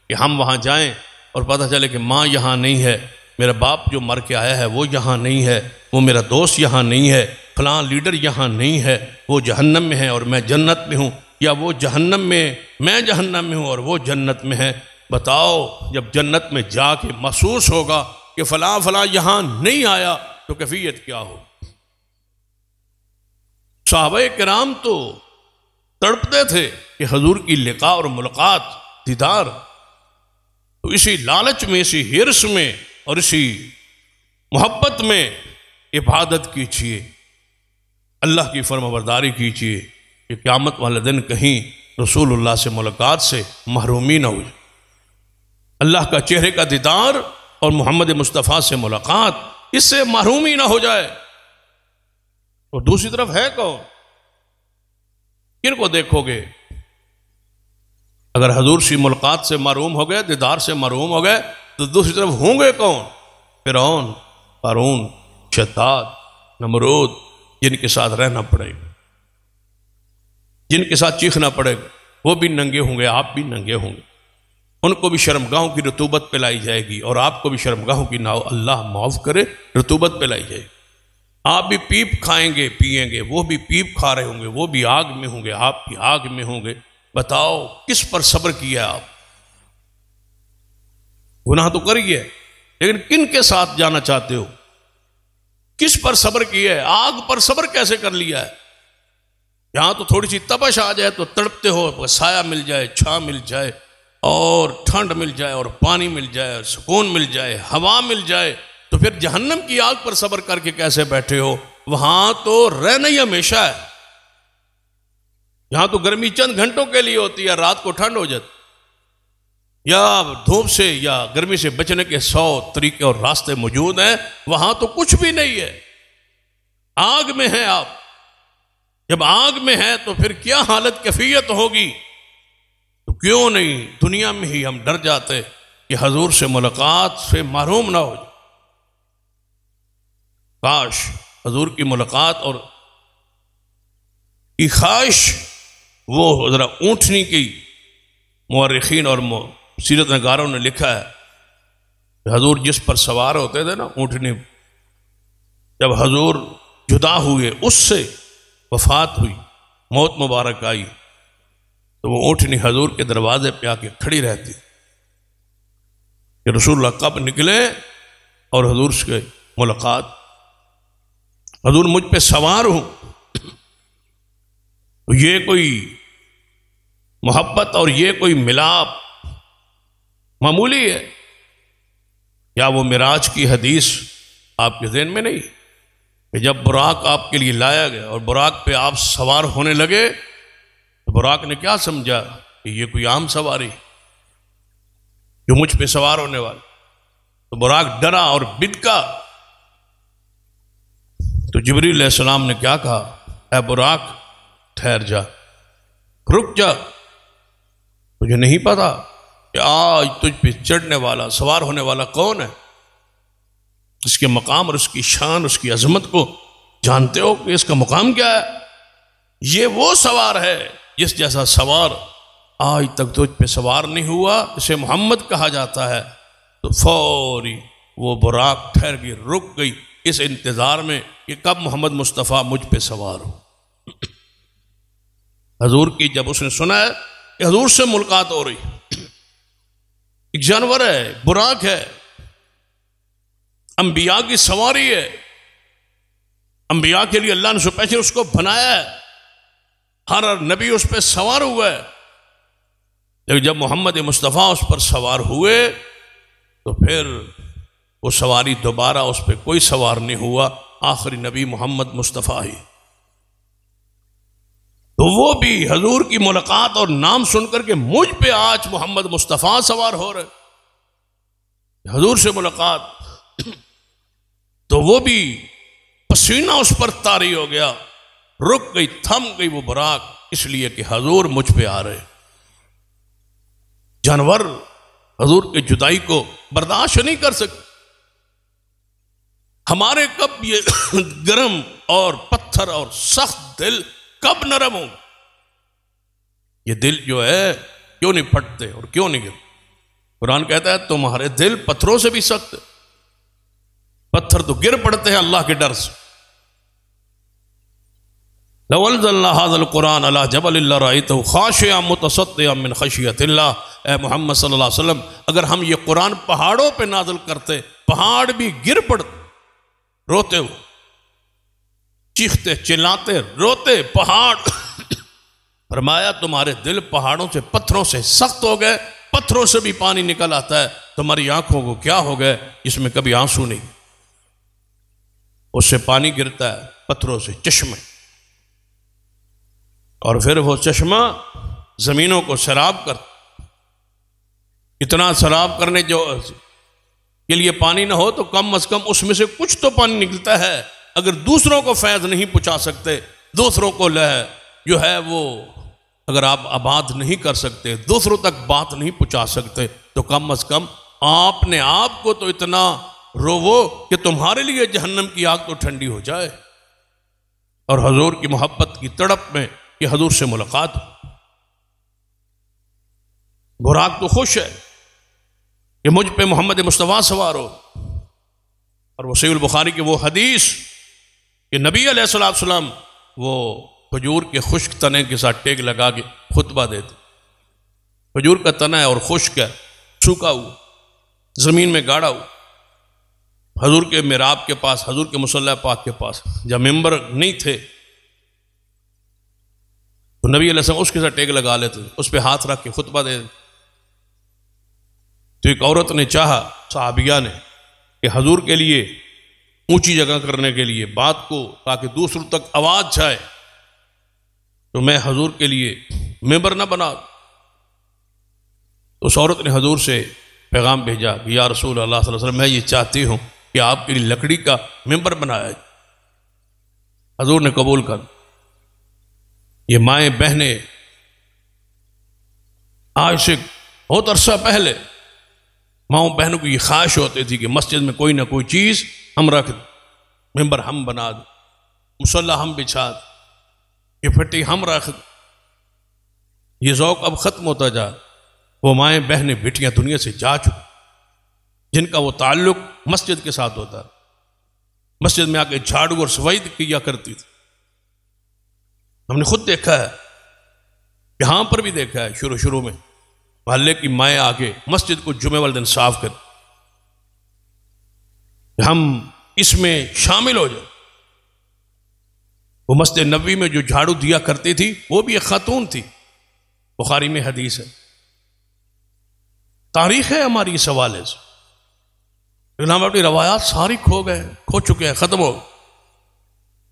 کہ ہم وہاں جائیں اور پتہ چلے کہ ماں یہاں نہیں ہے، میرا باپ جو مر کے آیا ہے وہ یہاں نہیں ہے، وہ میرا دوست یہاں نہیں ہے، فلاں لیڈر یہاں نہیں ہے، وہ جہنم میں ہے اور میں جنت میں ہوں، یا وہ جہنم میں میں جہنم میں ہوں اور وہ جنت میں ہے. بتاؤ جب جنت میں جا کے محسوس ہوگا کہ فلاں فلاں یہاں نہیں آیا تو کیفیت کیا ہو. صحابہ کرام تو تڑپتے تھے کہ حضور کی لقاء اور ملاقات، دیدار. تو اسی لالچ میں، اسی ہرس میں اور اسی محبت میں عبادت کیجیے، اللہ کی فرمانبرداری کیجیے کہ قیامت والے دن کہیں رسول اللہ سے ملاقات سے محرومی نہ ہو. اللہ کا چہرے کا دیدار اور محمد مصطفیٰ سے ملاقات، اس سے محرومی نہ ہو جائے. اور دوسری طرف ہے کون؟ کن کو دیکھو گے؟ اگر حضور سے ملاقات سے محروم ہو گئے، دیدار سے محروم ہو گئے، تو دوسری طرف ہوں گے کون؟ فرعون، قارون، شداد، نمرود، جن کے ساتھ رہنا پڑے گا، جن کے ساتھ چیخنا پڑے گا. وہ بھی ننگے ہوں گے، آپ بھی ننگے ہوں گے. ان کو بھی شرمگاہوں کی رطوبت پلائی جائے گی اور آپ کو بھی شرمگاہوں کی اللہ معاف کرے رطوبت پلائی جائے گی. آپ بھی پیپ کھائیں گے، پیئیں گے، وہ بھی پیپ کھا رہے ہوں گے، وہ بھی آگ میں ہوں گے، آپ بھی آگ میں ہوں گے. بتاؤ کس پر صبر کیا آپ؟ گناہ تو کریے، لیکن کن کے ساتھ جانا چاہتے ہو؟ کس پر صبر کیا ہے؟ آگ پر صبر کیسے کر لیا ہے؟ یہاں تو تھوڑی سی تپش آ جائے تو تڑپتے ہو، سایہ مل جائے، چھاں مل جائے اور ٹھنڈ مل جائے اور پانی مل جائے اور سکون مل جائے، ہوا مل جائے، تو پھر جہنم کی آگ پر صبر کر کے کیسے بیٹھے ہو؟ وہاں تو رہنا ہی ہمیشہ ہے. یہاں تو گرمی چند گھنٹوں کے لیے ہوتی ہے، رات کو ٹھنڈ ہو جاتی، یا دھوپ سے یا گرمی سے بچنے کے 100 طریقے اور راستے موجود ہیں. وہاں تو کچھ بھی نہیں ہے، آگ میں ہیں آپ. جب آگ میں ہیں تو پھر کیا حالت کیفیت ہوگی؟ تو کیوں نہیں دنیا میں ہی ہم ڈر جاتے کہ حضور سے ملاقات سے محروم نہ ہو جائے. کاش حضور کی ملاقات اور کی خواہش. وہ ذرا اونٹنی کی مورخین اور سیرت نگاروں نے لکھا ہے کہ حضور جس پر سوار ہوتے تھے نا، اونٹنی، جب حضور جدا ہوئے، اس سے وفات ہوئی، موت مبارک آئی، تو وہ اونٹنی حضور کے دروازے پہ آ کے کھڑی رہتی کہ رسول اللہ کب نکلے اور حضور سے ملاقات. حضور مجھ پہ سوار ہوں. تو یہ کوئی محبت اور یہ کوئی ملاپ معمولی ہے؟ کیا وہ معراج کی حدیث آپ کے ذہن میں نہیں کہ جب براق آپ کے لیے لایا گیا اور براق پہ آپ سوار ہونے لگے تو براق نے کیا سمجھا کہ یہ کوئی عام سواری جو مجھ پہ سوار ہونے والا؟ تو براق ڈرا اور بدکا. تو جبریل علیہ السلام نے کیا کہا؟ اے براق ٹھہر جا، رک جا، تجھے نہیں پتا کہ آج تجھ پہ چڑھنے والا، سوار ہونے والا کون ہے؟ اس کے مقام اور اس کی شان، اس کی عظمت کو جانتے ہو کہ اس کا مقام کیا ہے؟ یہ وہ سوار ہے جس جیسا سوار آج تک تجھ پہ سوار نہیں ہوا، اسے محمد کہا جاتا ہے. تو فوری وہ براق ٹھہر گئی، رک گئی اس انتظار میں کہ کب محمد مصطفیٰ مجھ پہ سوار ہو. حضور کی جب اس نے سنا ہے کہ حضور سے ملاقات ہو رہی، ایک جانور ہے، براق ہے، انبیاء کی سواری ہے، انبیاء کے لیے اللہ نے اسپیشل اس کو بنایا ہے، ہر نبی اس پہ سوار ہوا ہے. لیکن جب محمد مصطفیٰ اس پر سوار ہوئے تو پھر وہ سواری دوبارہ اس پہ کوئی سوار نہیں ہوا، آخری نبی محمد مصطفیٰ ہی. تو وہ بھی حضور کی ملاقات اور نام سن کر کے مجھ پہ آج محمد مصطفیٰ سوار ہو رہے، حضور سے ملاقات. تو وہ بھی پسینہ اس پر طاری ہو گیا، رک گئی، تھم گئی وہ براق، اس لیے کہ حضور مجھ پہ آ رہے. جانور حضور کی جدائی کو برداشت نہیں کر سکتے. ہمارے کب یہ گرم اور پتھر اور سخت دل کب نرم ہوں؟ یہ دل جو ہے کیوں نہیں پھٹتے اور کیوں نہیں گرتے؟ قرآن کہتا ہے تمہارے دل پتھروں سے بھی سخت ہے، پتھر تو گر پڑتے ہیں اللہ کے ڈر سے۔ لو انزلنا هذا القرآن على جبل لرأيته خاشعا متصدعا من خشية اللہ، اے محمد صلی اللہ علیہ وسلم اگر ہم یہ قرآن پہاڑوں پہ نازل کرتے، پہاڑ بھی گر پڑتے روتے ہو، چیختے چلاتے روتے پہاڑ۔ فرمایا تمہارے دل پہاڑوں سے پتھروں سے سخت ہو گئے، پتھروں سے بھی پانی نکل آتا ہے، تمہاری آنکھوں کو کیا ہو گئے جس میں کبھی آنسو نہیں، اس سے پانی گرتا ہے پتھروں سے چشمے، اور پھر وہ چشمہ زمینوں کو سیراب کر، اتنا سیراب کرنے جو کے لیے پانی نہ ہو تو کم از کم اس میں سے کچھ تو پانی نکلتا ہے۔ اگر دوسروں کو فیض نہیں پہنچا سکتے، دوسروں کو جو ہے وہ اگر آپ آباد نہیں کر سکتے، دوسروں تک بات نہیں پہنچا سکتے، تو کم از کم آپ نے آپ کو تو اتنا روو کہ تمہارے لیے جہنم کی آگ تو ٹھنڈی ہو جائے۔ اور حضور کی محبت کی تڑپ میں کہ حضور سے ملاقات ہو، براق تو خوش ہے کہ مجھ پہ محمد مصطفیٰ سوار ہو۔ اور وہ صحیح البخاری کی وہ حدیث کہ نبی علیہ السلام وہ کھجور کے خشک تنے کے ساتھ ٹیک لگا کے خطبہ دیتے، کھجور کا تنا ہے اور خشک ہے، سوکھا ہوا، زمین میں گاڑا ہوا، حضور کے محراب کے پاس، حضور کے مصلی پاک کے پاس جب ممبر نہیں تھے تو نبی علیہ السلام اس کے ساتھ ٹیک لگا لیتے، اس پہ ہاتھ رکھ کے خطبہ دے۔ تو ایک عورت نے چاہا، صحابیہ نے، کہ حضور کے لیے اونچی جگہ کرنے کے لیے بات کو تاکہ دوسروں تک آواز جائے، تو میں حضور کے لیے ممبر نہ بنا۔ اس عورت نے حضور سے پیغام بھیجا کہ یا رسول اللہ صلی اللہ علیہ وسلم میں یہ چاہتی ہوں کہ آپ کے لیے لکڑی کا ممبر بنایا جائے۔ حضور نے قبول کر۔ یہ مائیں بہنیں آج سے بہت عرصہ پہلے ماؤں بہنوں کی یہ خواہش ہوتی تھی کہ مسجد میں کوئی نہ کوئی چیز ہم رکھ دیں، ممبر ہم بنا دیں، مصلی ہم بچھا دیں، یہ پھٹی ہم رکھ دیں۔ یہ ذوق اب ختم ہوتا جا، وہ مائیں بہنیں بیٹیاں دنیا سے جا چکی جن کا وہ تعلق مسجد کے ساتھ ہوتا ہے، مسجد میں آ کے جھاڑو اور صفائی کیا کرتی تھی۔ ہم نے خود دیکھا ہے، یہاں پر بھی دیکھا ہے، شروع میں محلے کی مائیں آگے مسجد کو جمعہ والے دن صاف کر، ہم اس میں شامل ہو جائیں۔ وہ مسجد نبوی میں جو جھاڑو دیا کرتی تھی وہ بھی ایک خاتون تھی، بخاری میں حدیث ہے، تاریخ ہے ہماری اس حوالے سے، لیکن ہم اپنی روایات ساری کھو چکے ہیں، ختم ہو گئے۔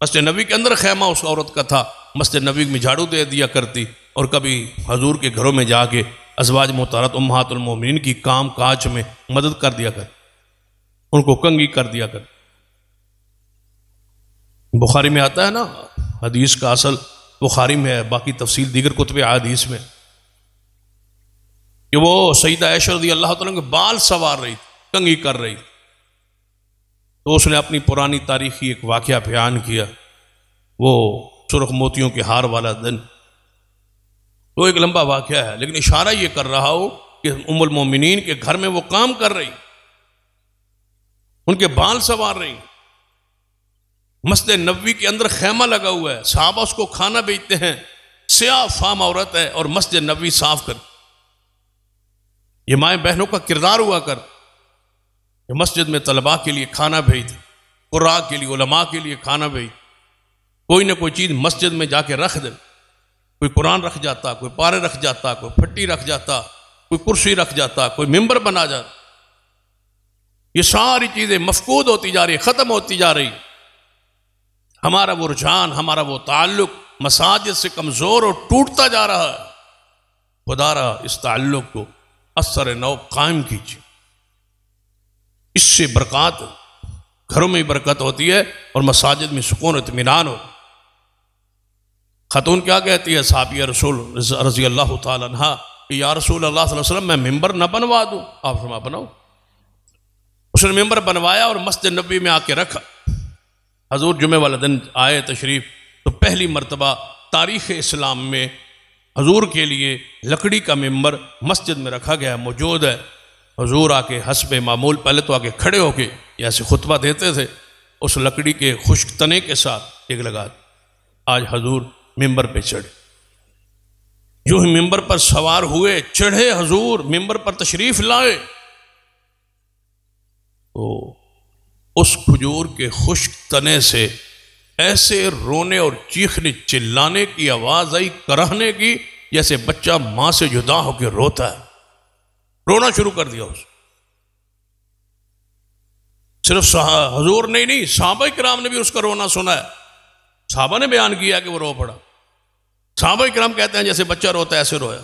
مسجد نبوی کے اندر خیمہ اس عورت کا تھا، مسجد نبوی میں جھاڑو دے دیا کرتی، اور کبھی حضور کے گھروں میں جا کے ازواج مطہرات امہات المومنین کی کام کاج میں مدد کر دیا کر، ان کو کنگھی کر دیا کر۔ بخاری میں آتا ہے نا، حدیث کا اصل بخاری میں ہے، باقی تفصیل دیگر کتب احادیث میں، کہ وہ سیدہ عائشہ رضی اللہ تعالیٰ کے بال سوار رہی تھی، کنگھی کر رہی تھی، تو اس نے اپنی پرانی تاریخی ایک واقعہ بیان کیا، وہ سرخ موتیوں کے ہار والا دن، تو ایک لمبا واقعہ ہے، لیکن اشارہ یہ کر رہا ہو کہ ام المومنین کے گھر میں وہ کام کر رہی، ان کے بال سوار رہی، مسجد نبوی کے اندر خیمہ لگا ہوا ہے، صحابہ اس کو کھانا بیچتے ہیں، سیاہ فام عورت ہے اور مسجد نبوی صاف کر۔ یہ مائیں بہنوں کا کردار ہوا کر کہ مسجد میں طلباء کے لیے کھانا بھیج، قراء کے لیے، علماء کے لیے کھانا بھیج، کوئی نہ کوئی چیز مسجد میں جا کے رکھ دے، کوئی قرآن رکھ جاتا، کوئی پارے رکھ جاتا، کوئی پھٹی رکھ جاتا، کوئی کرسی رکھ جاتا، کوئی ممبر بنا جاتا۔ یہ ساری چیزیں مفقود ہوتی جا رہی، ختم ہوتی جا رہی۔ ہمارا وہ رجحان، ہمارا وہ تعلق مساجد سے کمزور اور ٹوٹتا جا رہا ہے۔ خدا را اس تعلق کو اثر نو قائم کیجیے، اس سے برکات، گھروں میں برکت ہوتی ہے اور مساجد میں سکون و اطمینان ہو۔ خاتون کیا کہتی ہے صحابیہ رسول رضی اللہ تعالیٰ عنہ کہ یا رسول اللہ صلی اللہ علیہ وسلم میں ممبر نہ بنوا دوں؟ آپ فرما بناؤ۔ اس نے ممبر بنوایا اور مسجد نبوی میں آ کے رکھا. حضور جمعہ والا دن آئے تشریف تو پہلی مرتبہ تاریخ اسلام میں حضور کے لیے لکڑی کا ممبر مسجد میں رکھا گیا موجود ہے. حضور آ کے حسب معمول پہلے تو آ کے کھڑے ہو کے ایسے خطبہ دیتے تھے، اس لکڑی کے خشک تنے کے ساتھ ایک لگا. آج حضور ممبر پہ چڑھے، جو ہی ممبر پر سوار ہوئے، چڑھے حضور ممبر پر تشریف لائے تو اس کھجور کے خشک تنے سے ایسے رونے اور چیخنے چلانے کی آواز آئی، کراہنے کی، جیسے بچہ ماں سے جدا ہو کے روتا ہے. رونا شروع کر دیا اس. صرف حضور نہیں صحابہ کرام نے بھی اس کا رونا سنا ہے. صحابہ نے بیان کیا کہ وہ رو پڑا. صحابہ کرام کہتے ہیں جیسے بچہ روتا ہے ایسے رویا.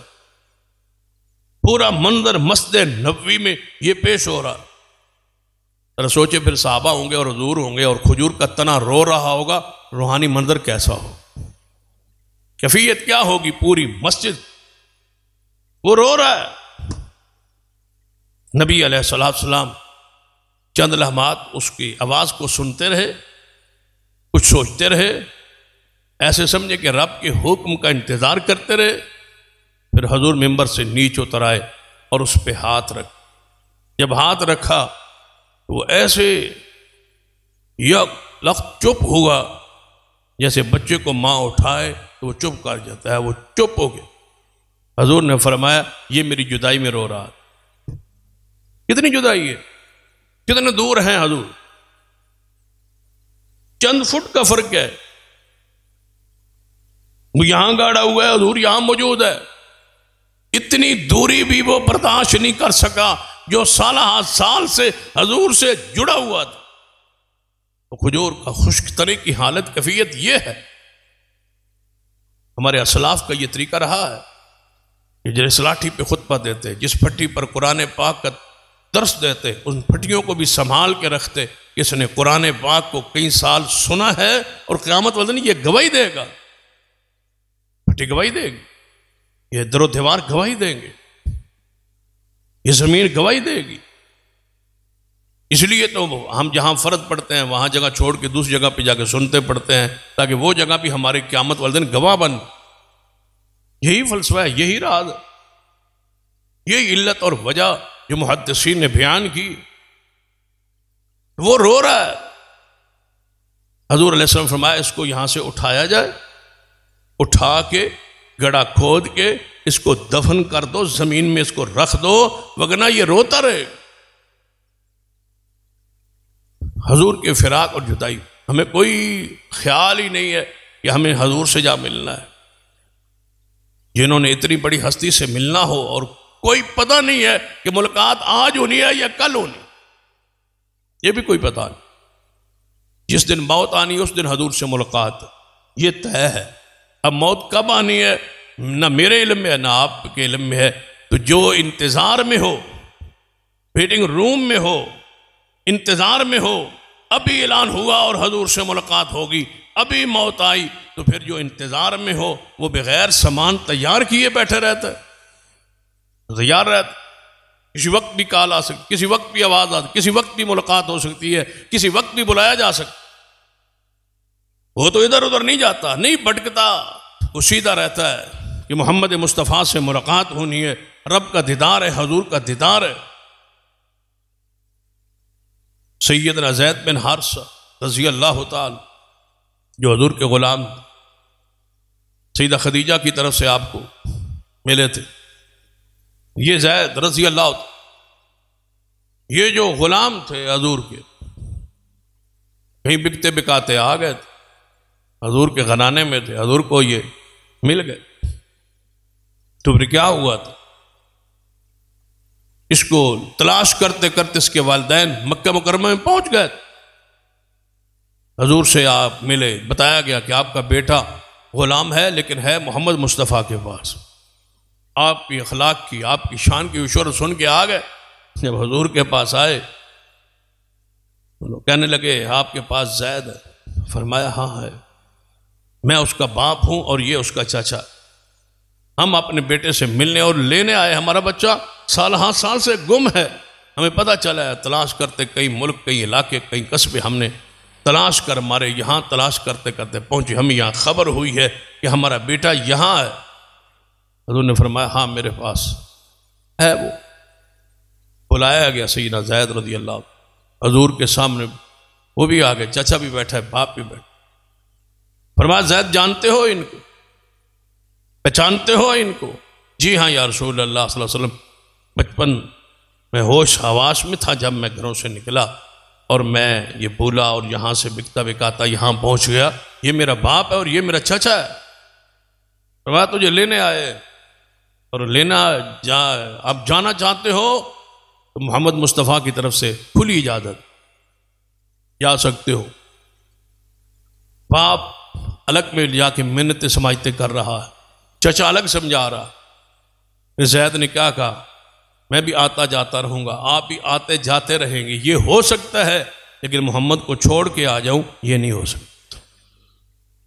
پورا منظر مسجد نبوی میں یہ پیش ہو رہا. ذرا سوچے پھر صحابہ ہوں گے اور حضور ہوں گے اور کھجور کا تنا رو رہا ہوگا، روحانی منظر کیسا ہو، کیفیت کیا ہوگی. پوری مسجد وہ رو رہا ہے. نبی علیہ السلام چند لمحات اس کی آواز کو سنتے رہے، کچھ سوچتے رہے، ایسے سمجھے کہ رب کے حکم کا انتظار کرتے رہے. پھر حضور ممبر سے نیچے اتر آئے اور اس پہ ہاتھ رکھ. جب ہاتھ رکھا تو وہ ایسے یک لخت چپ ہوا جیسے بچے کو ماں اٹھائے تو وہ چپ کر جاتا ہے. وہ چپ ہو گیا. حضور نے فرمایا یہ میری جدائی میں رو رہا. کتنی جدائی ہے، کتنے دور ہیں حضور، چند فٹ کا فرق ہے. وہ یہاں گاڑا ہوا ہے، حضور یہاں موجود ہے. اتنی دوری بھی وہ برداشت نہیں کر سکا جو سالہ سال سے حضور سے جڑا ہوا تھا. تو کھجور کا خشک تنے کی حالت کیفیت یہ ہے. ہمارے اسلاف کا یہ طریقہ رہا ہے کہ جس لاٹھی پہ خطبہ دیتے، جس پھٹی پر قرآن پاک کا درس دیتے، ان پھٹیوں کو بھی سنبھال کے رکھتے. اس نے قرآن پاک کو کئی سال سنا ہے اور قیامت والے دن یہ گواہی دے گا. پھٹی گواہی دے گی، یہ در و دیوار گواہی دیں گے، یہ زمین گواہی دے گی. اس لیے تو ہم جہاں فرض پڑھتے ہیں وہاں جگہ چھوڑ کے دوسری جگہ پہ جا کے سنتے پڑھتے ہیں تاکہ وہ جگہ بھی ہمارے قیامت والے دن گواہ بن. یہی فلسفہ ہے، یہی راز، یہی علت اور وجہ جو محدثین نے بیان کی. وہ رو رہا ہے. حضور علیہ السلام فرمایا اس کو یہاں سے اٹھایا جائے، اٹھا کے گڑھا کھود کے اس کو دفن کر دو، زمین میں اس کو رکھ دو، وگرنہ یہ روتا رہے. حضور کے فراق اور جدائی ہمیں کوئی خیال ہی نہیں ہے کہ ہمیں حضور سے جا ملنا ہے. جنہوں نے اتنی بڑی ہستی سے ملنا ہو اور کوئی پتہ نہیں ہے کہ ملاقات آج ہونی ہے یا کل ہونی، یہ بھی کوئی پتہ نہیں. جس دن موت آنی اس دن حضور سے ملاقات یہ طے ہے. اب موت کب آنی ہے نہ میرے علم میں ہے نہ آپ کے علم میں ہے. تو جو انتظار میں ہو، ویٹنگ روم میں ہو، انتظار میں ہو، ابھی اعلان ہوا اور حضور سے ملاقات ہوگی، ابھی موت آئی، تو پھر جو انتظار میں ہو وہ بغیر سامان تیار کیے بیٹھے رہتا ہے، تیار رہتا. کسی وقت بھی کال آ سکتی، کسی وقت بھی آواز آ سکتی، کسی وقت بھی ملاقات ہو سکتی ہے، کسی وقت بھی بلایا جا سکتا. وہ تو ادھر ادھر نہیں جاتا، نہیں بھٹکتا، وہ سیدھا رہتا ہے کہ محمد مصطفیٰ سے ملاقات ہونی ہے، رب کا دیدار ہے، حضور کا دیدار ہے. سیدنا زید بن حارثہ رضی اللہ تعالی جو حضور کے غلام سیدہ خدیجہ کی طرف سے آپ کو ملے تھے، یہ زید رضی اللہ تعالی یہ جو غلام تھے حضور کے، کہیں بکتے بکاتے آ گئے تھے، حضور کے غنانے میں تھے، حضور کو یہ مل گئے. تو پھر کیا ہوا تھا؟ اس کو تلاش کرتے کرتے اس کے والدین مکہ مکرمہ میں پہنچ گئے. حضور سے آپ ملے، بتایا گیا کہ آپ کا بیٹا غلام ہے لیکن ہے محمد مصطفیٰ کے پاس. آپ کی اخلاق کی، آپ کی شان کی شہرت سن کے آ گئے. جب حضور کے پاس آئے کہنے لگے آپ کے پاس زید ہے؟ فرمایا ہاں ہے، میں اس کا باپ ہوں اور یہ اس کا چاچا. ہم اپنے بیٹے سے ملنے اور لینے آئے، ہمارا بچہ سال سے گم ہے. ہمیں پتہ چلا ہے تلاش کرتے کئی ملک کئی علاقے کئی قصبے ہم نے تلاش کر مارے، یہاں تلاش کرتے کرتے پہنچے، ہمیں یہاں خبر ہوئی ہے کہ ہمارا بیٹا یہاں ہے۔ حضور نے فرمایا ہاں میرے پاس ہے وہ۔ بلایا گیا سیدنا زید رضی اللہ عنہ، حضور کے سامنے وہ بھی آ گئے، چچا بھی بیٹھا ہے، باپ بھی بیٹھا۔ فرمایا زید جانتے ہو ان کو، پہچانتے ہو ان کو؟ جی ہاں یا رسول اللہ صلی اللہ علیہ وسلم، بچپن میں ہوش حواس میں تھا جب میں گھروں سے نکلا اور میں یہ بولا اور یہاں سے بکتا بکاتا یہاں پہنچ گیا، یہ میرا باپ ہے اور یہ میرا چچا ہے۔ فرمایا تجھے لینے آئے اور لینا آپ جانا چاہتے ہو تو محمد مصطفیٰ کی طرف سے کھلی اجازت، جا سکتے ہو۔ باپ الگ میں جا کے منتیں سماجتیں کر رہا ہے، چچا الگ سمجھا رہا۔ زید نے کیا کہا، میں بھی آتا جاتا رہوں گا، آپ بھی آتے جاتے رہیں گے، یہ ہو سکتا ہے، لیکن محمد کو چھوڑ کے آ جاؤں یہ نہیں ہو سکتا۔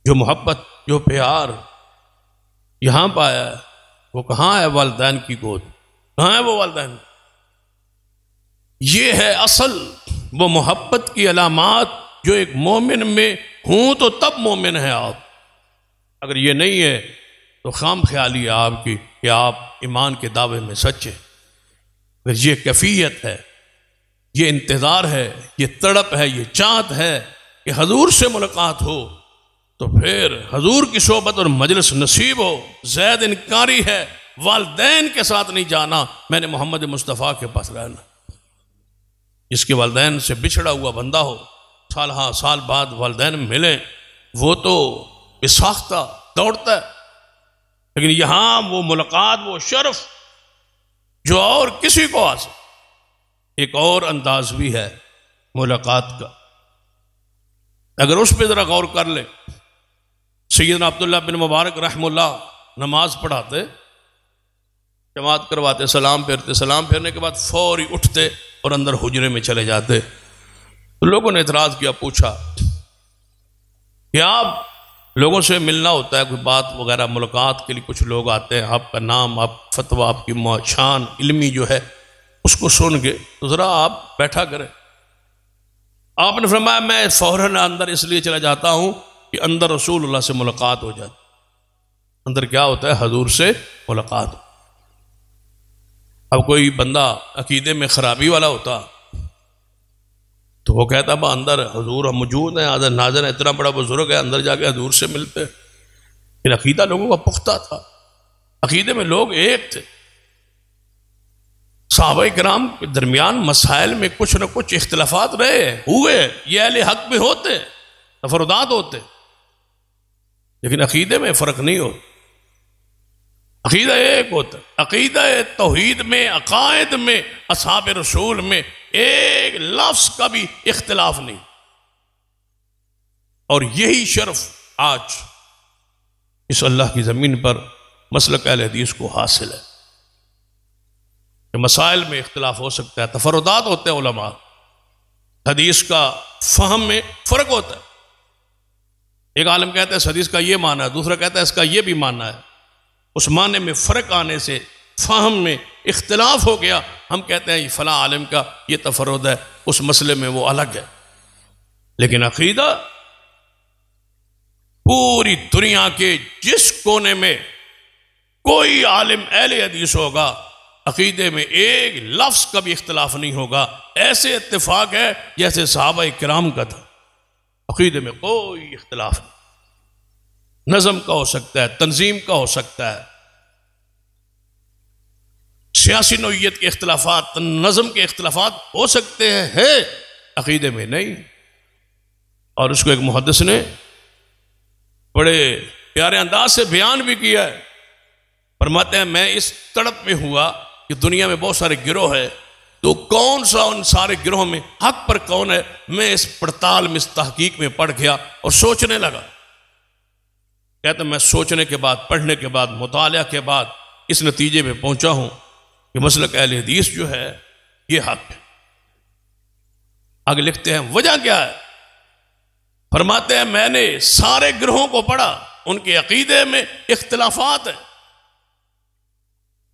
جو محبت جو پیار یہاں پایا ہے وہ کہاں ہے؟ والدین کی گود، کہاں ہے وہ والدین؟ یہ ہے اصل وہ محبت کی علامات جو ایک مومن میں ہوں تو تب مومن ہے آپ۔ اگر یہ نہیں ہے تو خام خیالی ہے آپ کی کہ آپ ایمان کے دعوے میں سچے۔ اگر یہ کیفیت ہے، یہ انتظار ہے، یہ تڑپ ہے، یہ چاہت ہے کہ حضور سے ملاقات ہو تو پھر حضور کی صحبت اور مجلس نصیب ہو۔ زید انکاری ہے، والدین کے ساتھ نہیں جانا، میں نے محمد مصطفیٰ کے پاس رہنا۔ جس کے والدین سے بچھڑا ہوا بندہ ہو، سال ہاں سال بعد والدین ملیں، وہ تو بے ساختہ دوڑتا ہے، لیکن یہاں وہ ملاقات وہ شرف جو اور کسی کو حاصل۔ ایک اور انداز بھی ہے ملاقات کا، اگر اس پہ ذرا غور کر لیں۔ سیدنا عبداللہ بن مبارک رحمہ اللہ نماز پڑھاتے، جماعت کرواتے، سلام پھیرتے، سلام پھیرنے کے بعد فوری اٹھتے اور اندر حجرے میں چلے جاتے۔ تو لوگوں نے اعتراض کیا، پوچھا کہ آپ لوگوں سے ملنا ہوتا ہے، کوئی بات وغیرہ ملاقات کے لیے کچھ لوگ آتے ہیں، آپ کا نام، آپ فتویٰ، آپ کی شان علمی جو ہے اس کو سن کے تو ذرا آپ بیٹھا کریں۔ آپ نے فرمایا میں فوراً اندر اس لیے چلا جاتا ہوں کہ اندر رسول اللہ سے ملاقات ہو جاتی۔ اندر کیا ہوتا ہے؟ حضور سے ملاقات۔ اب کوئی بندہ عقیدے میں خرابی والا ہوتا تو وہ کہتا با اندر حضور ہم موجود ہیں، حاضر ناظر ہے، اتنا بڑا بزرگ ہے، اندر جا کے حضور سے ملتے۔ لیکن عقیدہ لوگوں کا پختہ تھا، عقیدے میں لوگ ایک تھے۔ صحابہ کرام کے درمیان مسائل میں کچھ نہ کچھ اختلافات رہے ہوئے، یہ اہل حق میں ہوتے، تفردات ہوتے، لیکن عقیدے میں فرق نہیں ہوتا، عقیدہ ایک ہوتا ہے۔ عقیدہ توحید میں، عقائد میں، اصحاب رسول میں ایک لفظ کا بھی اختلاف نہیں، اور یہی شرف آج اس اللہ کی زمین پر مسلک اہل حدیث کو حاصل ہے کہ مسائل میں اختلاف ہو سکتا ہے، تفردات ہوتے ہیں علماء، حدیث کا فہم میں فرق ہوتا ہے۔ ایک عالم کہتا ہے اس حدیث کا یہ معنی ہے، دوسرا کہتا ہے اس کا یہ بھی معنی ہے۔ اس معنی میں فرق آنے سے فہم میں اختلاف ہو گیا، ہم کہتے ہیں یہ فلاں عالم کا یہ تفرد ہے، اس مسئلے میں وہ الگ ہے۔ لیکن عقیدہ پوری دنیا کے جس کونے میں کوئی عالم اہل حدیث ہوگا، عقیدے میں ایک لفظ کا بھی اختلاف نہیں ہوگا، ایسے اتفاق ہے جیسے صحابہ کرام کا تھا۔ عقیدے میں کوئی اختلاف نہیں، نظم کا ہو سکتا ہے، تنظیم کا ہو سکتا ہے، سیاسی نوعیت کے اختلافات، نظم کے اختلافات ہو سکتے ہیں، عقیدے میں نہیں۔ اور اس کو ایک محدث نے بڑے پیارے انداز سے بیان بھی کیا ہے، فرماتے ہیں میں اس تڑپ میں ہوا کہ دنیا میں بہت سارے گروہ ہیں، تو کون سا ان سارے گروہوں میں حق پر کون ہے، میں اس پڑتال میں، اس تحقیق میں پڑ گیا اور سوچنے لگا۔ کہتے ہیں میں سوچنے کے بعد، پڑھنے کے بعد، مطالعہ کے بعد اس نتیجے میں پہنچا ہوں کہ مسلک اہل حدیث جو ہے یہ حق ہے۔ آگے لکھتے ہیں وجہ کیا ہے، فرماتے ہیں میں نے سارے گروہوں کو پڑھا، ان کے عقیدے میں اختلافات ہیں،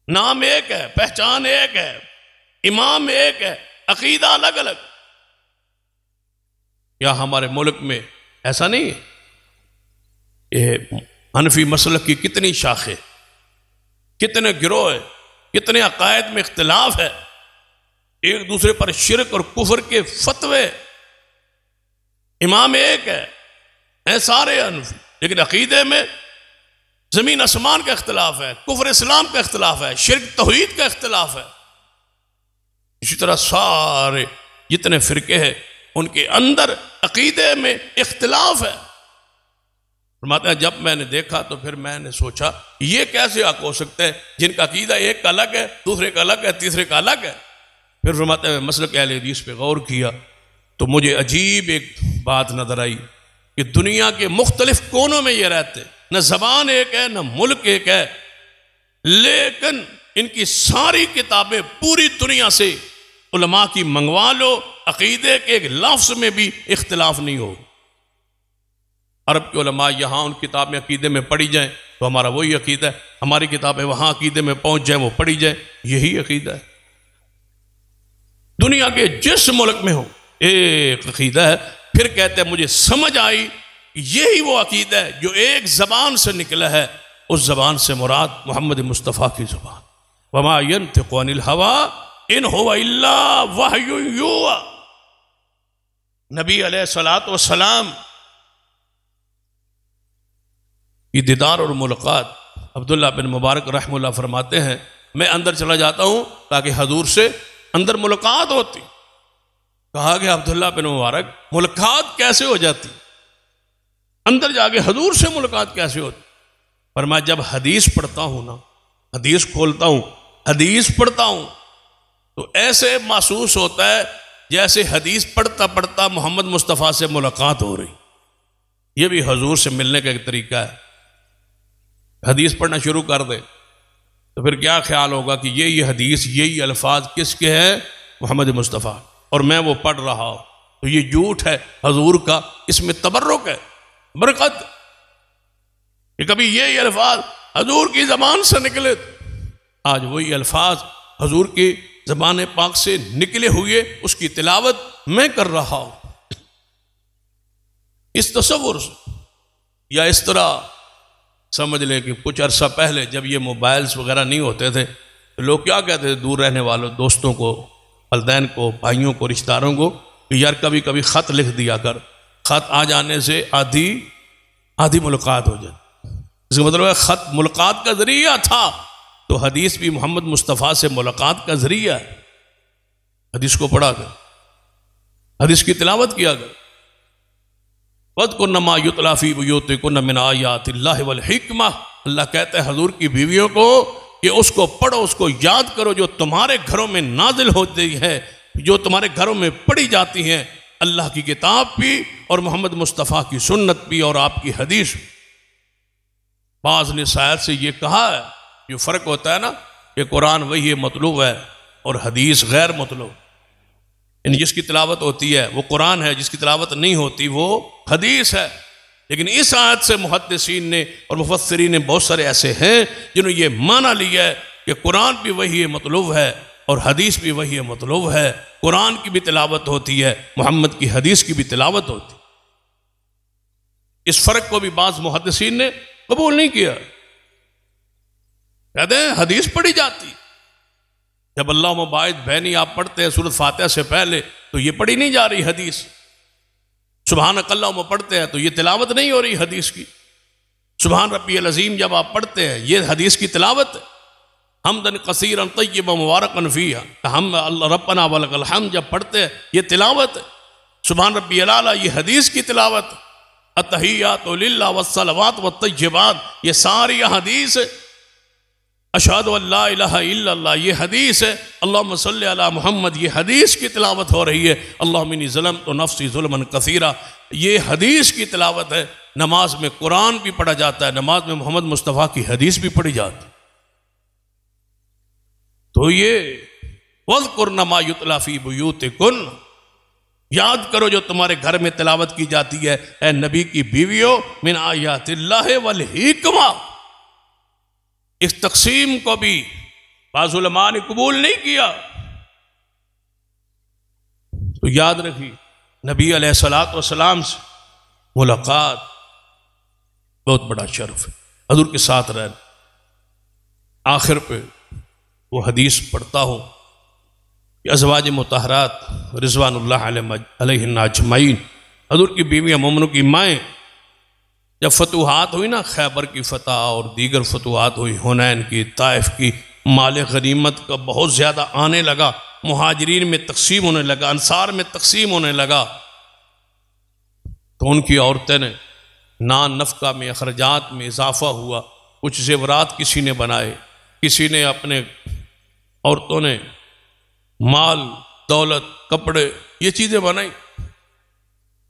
نام ایک ہے، پہچان ایک ہے، امام ایک ہے، عقیدہ الگ الگ. یا ہمارے ملک میں ایسا نہیں ہے؟ یہ حنفی مسلک کی کتنی شاخیں، کتنے گروہ ہیں، کتنے عقائد میں اختلاف ہے، ایک دوسرے پر شرک اور کفر کے فتوے. امام ایک ہے سارے حنفی، لیکن عقیدے میں زمین آسمان کا اختلاف ہے، کفر اسلام کا اختلاف ہے، شرک توحید کا اختلاف ہے. اسی طرح سارے جتنے فرقے ہیں ان کے اندر عقیدے میں اختلاف ہے. فرماتے ہیں جب میں نے دیکھا تو پھر میں نے سوچا یہ کیسے حق ہو سکتا ہے جن کا عقیدہ ایک کا الگ ہے، دوسرے کا الگ ہے، تیسرے کا الگ ہے. پھر فرماتے ہیں مسلک اہل حدیث پہ غور کیا تو مجھے عجیب ایک بات نظر آئی کہ دنیا کے مختلف کونوں میں یہ رہتے، نہ زبان ایک ہے، نہ ملک ایک ہے، لیکن ان کی ساری کتابیں پوری دنیا سے علماء کی منگوا لو، عقیدے کے ایک لفظ میں بھی اختلاف نہیں ہو. عرب کے علماء یہاں ان کتابیں عقیدے میں پڑھی جائیں تو ہمارا وہی عقیدہ ہے، ہماری کتابیں وہاں عقیدے میں پہنچ جائیں وہ پڑھی جائیں، یہی عقیدہ ہے. دنیا کے جس ملک میں ہو ایک عقیدہ ہے. پھر کہتے ہیں مجھے سمجھ آئی یہی وہ عقیدہ ہے جو ایک زبان سے نکلا ہے، اس زبان سے مراد محمد مصطفیٰ کی زبان. وما ينطق عن الهوى ان هو الا وحی یوحی. نبی علیہ الصلوۃ والسلام کی دیدار اور ملاقات، عبداللہ بن مبارک رحمہ اللہ فرماتے ہیں میں اندر چلا جاتا ہوں تاکہ حضور سے اندر ملاقات ہوتی. کہا کہ عبداللہ بن مبارک ملاقات کیسے ہو جاتی، اندر جا کے حضور سے ملاقات کیسے ہوتی؟ پر میں جب حدیث پڑھتا ہوں نا، حدیث کھولتا ہوں، حدیث پڑھتا ہوں تو ایسے محسوس ہوتا ہے جیسے حدیث پڑھتا پڑھتا محمد مصطفیٰ سے ملاقات ہو رہی. یہ بھی حضور سے ملنے کا ایک طریقہ ہے. حدیث پڑھنا شروع کر دے تو پھر کیا خیال ہوگا کہ یہی حدیث، یہی الفاظ کس کے ہیں؟ محمد مصطفیٰ. اور میں وہ پڑھ رہا ہوں تو یہ جھوٹ ہے حضور کا، اس میں تبرک ہے، برکت کہ کبھی یہی الفاظ حضور کی زبان سے نکلے. آج وہی الفاظ حضور کی زبان پاک سے نکلے ہوئے اس کی تلاوت میں کر رہا ہوں. اس تصور سے یا اس طرح سمجھ لیں کہ کچھ عرصہ پہلے جب یہ موبائلز وغیرہ نہیں ہوتے تھے تو لوگ کیا کہتے تھے دور رہنے والوں دوستوں کو، والدین کو، بھائیوں کو، رشتہ داروں کو کہ یار کبھی کبھی خط لکھ دیا کر، خط آ جانے سے آدھی ملاقات ہو جائے. اس کا مطلب ہے خط ملاقات کا ذریعہ تھا تو حدیث بھی محمد مصطفیٰ سے ملاقات کا ذریعہ ہے. حدیث کو پڑھا کر، حدیث کی تلاوت کیا کر. وَاذْكُرْنَ مَا يُتْلَىٰ فِي بُيُوتِكُنَّ مِنْ آيَاتِ اللَّهِ وَالْحِكْمَةِ. اللہ کہتا ہے حضور کی بیویوں کو کہ اس کو پڑھو، اس کو یاد کرو جو تمہارے گھروں میں نازل ہوتی ہے، جو تمہارے گھروں میں پڑھی جاتی ہیں، اللہ کی کتاب بھی اور محمد مصطفیٰ کی سنت بھی اور آپ کی حدیث بھی. بعض نے شاید سے یہ کہا ہے، جو فرق ہوتا ہے نا کہ قرآن وہی مطلوب ہے اور حدیث غیر مطلوب. یعنی جس کی تلاوت ہوتی ہے وہ قرآن ہے، جس کی تلاوت نہیں ہوتی وہ حدیث ہے. لیکن اس آیت سے محدثین نے اور مفسرین نے بہت سارے ایسے ہیں جنہوں نے یہ معنی لیا ہے کہ قرآن بھی وہی مطلوب ہے اور حدیث بھی وہی مطلوب ہے. قرآن کی بھی تلاوت ہوتی ہے، محمد کی حدیث کی بھی تلاوت ہوتی ہے. اس فرق کو بھی بعض محدثین نے قبول نہیں کیا. کہتے ہیں حدیث پڑھی جاتی، جب اللہ مباعد بینی آپ پڑھتے ہیں سورۃ فاتحہ سے پہلے تو یہ پڑھی نہیں جا رہی حدیث. سبحانک اللہم پڑھتے ہیں تو یہ تلاوت نہیں ہو رہی حدیث کی. سبحان ربی العظیم جب آپ پڑھتے ہیں یہ حدیث کی تلاوت ہے. حمدن کثیرا طیبا مبارکا فیہا، ہم اللہ ربنا ولک الحمد جب پڑھتے ہیں یہ تلاوت ہے. سبحان ربی الاعلیٰ یہ حدیث کی تلاوت. التحیات للہ والصلوات والطیبات یہ ساری حدیث ہے. اشہد ان لا الہ الا اللہ یہ حدیث ہے. اللہم صلی علی محمد یہ حدیث کی تلاوت ہو رہی ہے. اللہم انی ظلمت نفسی ظلما کثیرا یہ حدیث کی تلاوت ہے. نماز میں قرآن بھی پڑھا جاتا ہے، نماز میں محمد مصطفیٰ کی حدیث بھی پڑھی جاتی ہے. تو یہ وَاذْكُرْنَ مَا يُتْلَىٰ فِي بُيُوتِكُنَّ یاد کرو جو تمہارے گھر میں تلاوت کی جاتی ہے اے نبی کی بیویوں من آیات اللہ والحکمہ. اس تقسیم کو بھی بعض علماء نے قبول نہیں کیا. تو یاد رکھیے نبی علیہ الصلوۃ والسلام سے ملاقات بہت بڑا شرف ہے، حضور کے ساتھ رہنا۔ آخر پہ وہ حدیث پڑھتا ہوں کہ ازواج مطہرات رضوان اللہ علیہن اجمعین، حضور کی بیویاں مومنوں کی مائیں، جب فتوحات ہوئی نا، خیبر کی فتح اور دیگر فتوحات ہوئی، حنین کی، طائف کی، مال غنیمت کا بہت زیادہ آنے لگا، مہاجرین میں تقسیم ہونے لگا، انصار میں تقسیم ہونے لگا، تو ان کی عورتیں نے نان نفقہ میں، اخراجات میں اضافہ ہوا، کچھ زیورات کسی نے بنائے، کسی نے اپنے عورتوں نے مال دولت کپڑے یہ چیزیں بنائی۔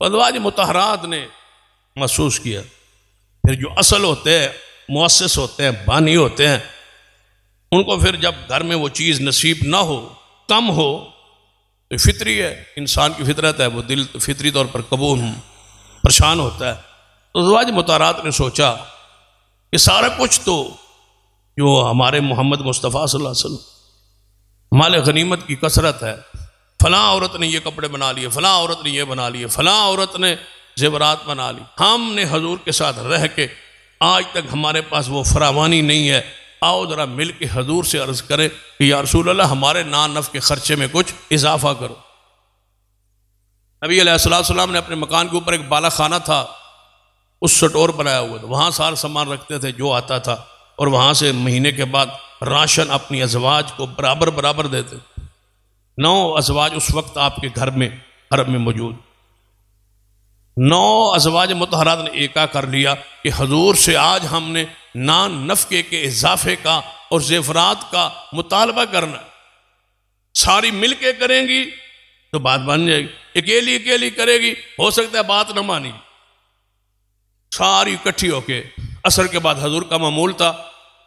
ازواج مطہرات نے محسوس کیا، پھر جو اصل ہوتے ہیں، مؤسس ہوتے ہیں، بانی ہوتے ہیں، ان کو پھر جب گھر میں وہ چیز نصیب نہ ہو، کم ہو، تو فطری ہے، انسان کی فطرت ہے، وہ دل فطری طور پر قبول پریشان ہوتا ہے۔ تو ازواج مطہرات نے سوچا کہ سارا کچھ تو جو ہمارے محمد مصطفیٰ صلی اللہ علیہ وسلم مال غنیمت کی کثرت ہے، فلاں عورت نے یہ کپڑے بنا لیے، فلاں عورت نے یہ بنا لیے، فلاں عورت نے زیورات بنا لی، ہم نے حضور کے ساتھ رہ کے آج تک ہمارے پاس وہ فراوانی نہیں ہے، آؤ ذرا مل کے حضور سے عرض کریں کہ یا رسول اللہ ہمارے نان نف کے خرچے میں کچھ اضافہ کرو۔ نبی علیہ السلام نے اپنے مکان کے اوپر ایک بالا خانہ تھا، اس سٹور بنایا ہوا تھا، وہاں سارا سامان رکھتے تھے جو آتا تھا، اور وہاں سے مہینے کے بعد راشن اپنی ازواج کو برابر دیتے۔ 9 ازواج اس وقت آپ کے گھر میں حرم میں موجود، 9 ازواج مطہرات نے ایکا کر لیا کہ حضور سے آج ہم نے نان نفقے کے اضافے کا اور زیورات کا مطالبہ کرنا، ساری مل کے کریں گی تو بات بن جائے گی، اکیلی کرے گی ہو سکتا ہے بات نہ مانی۔ ساری اکٹھی ہو کے عصر کے بعد حضور کا معمول تھا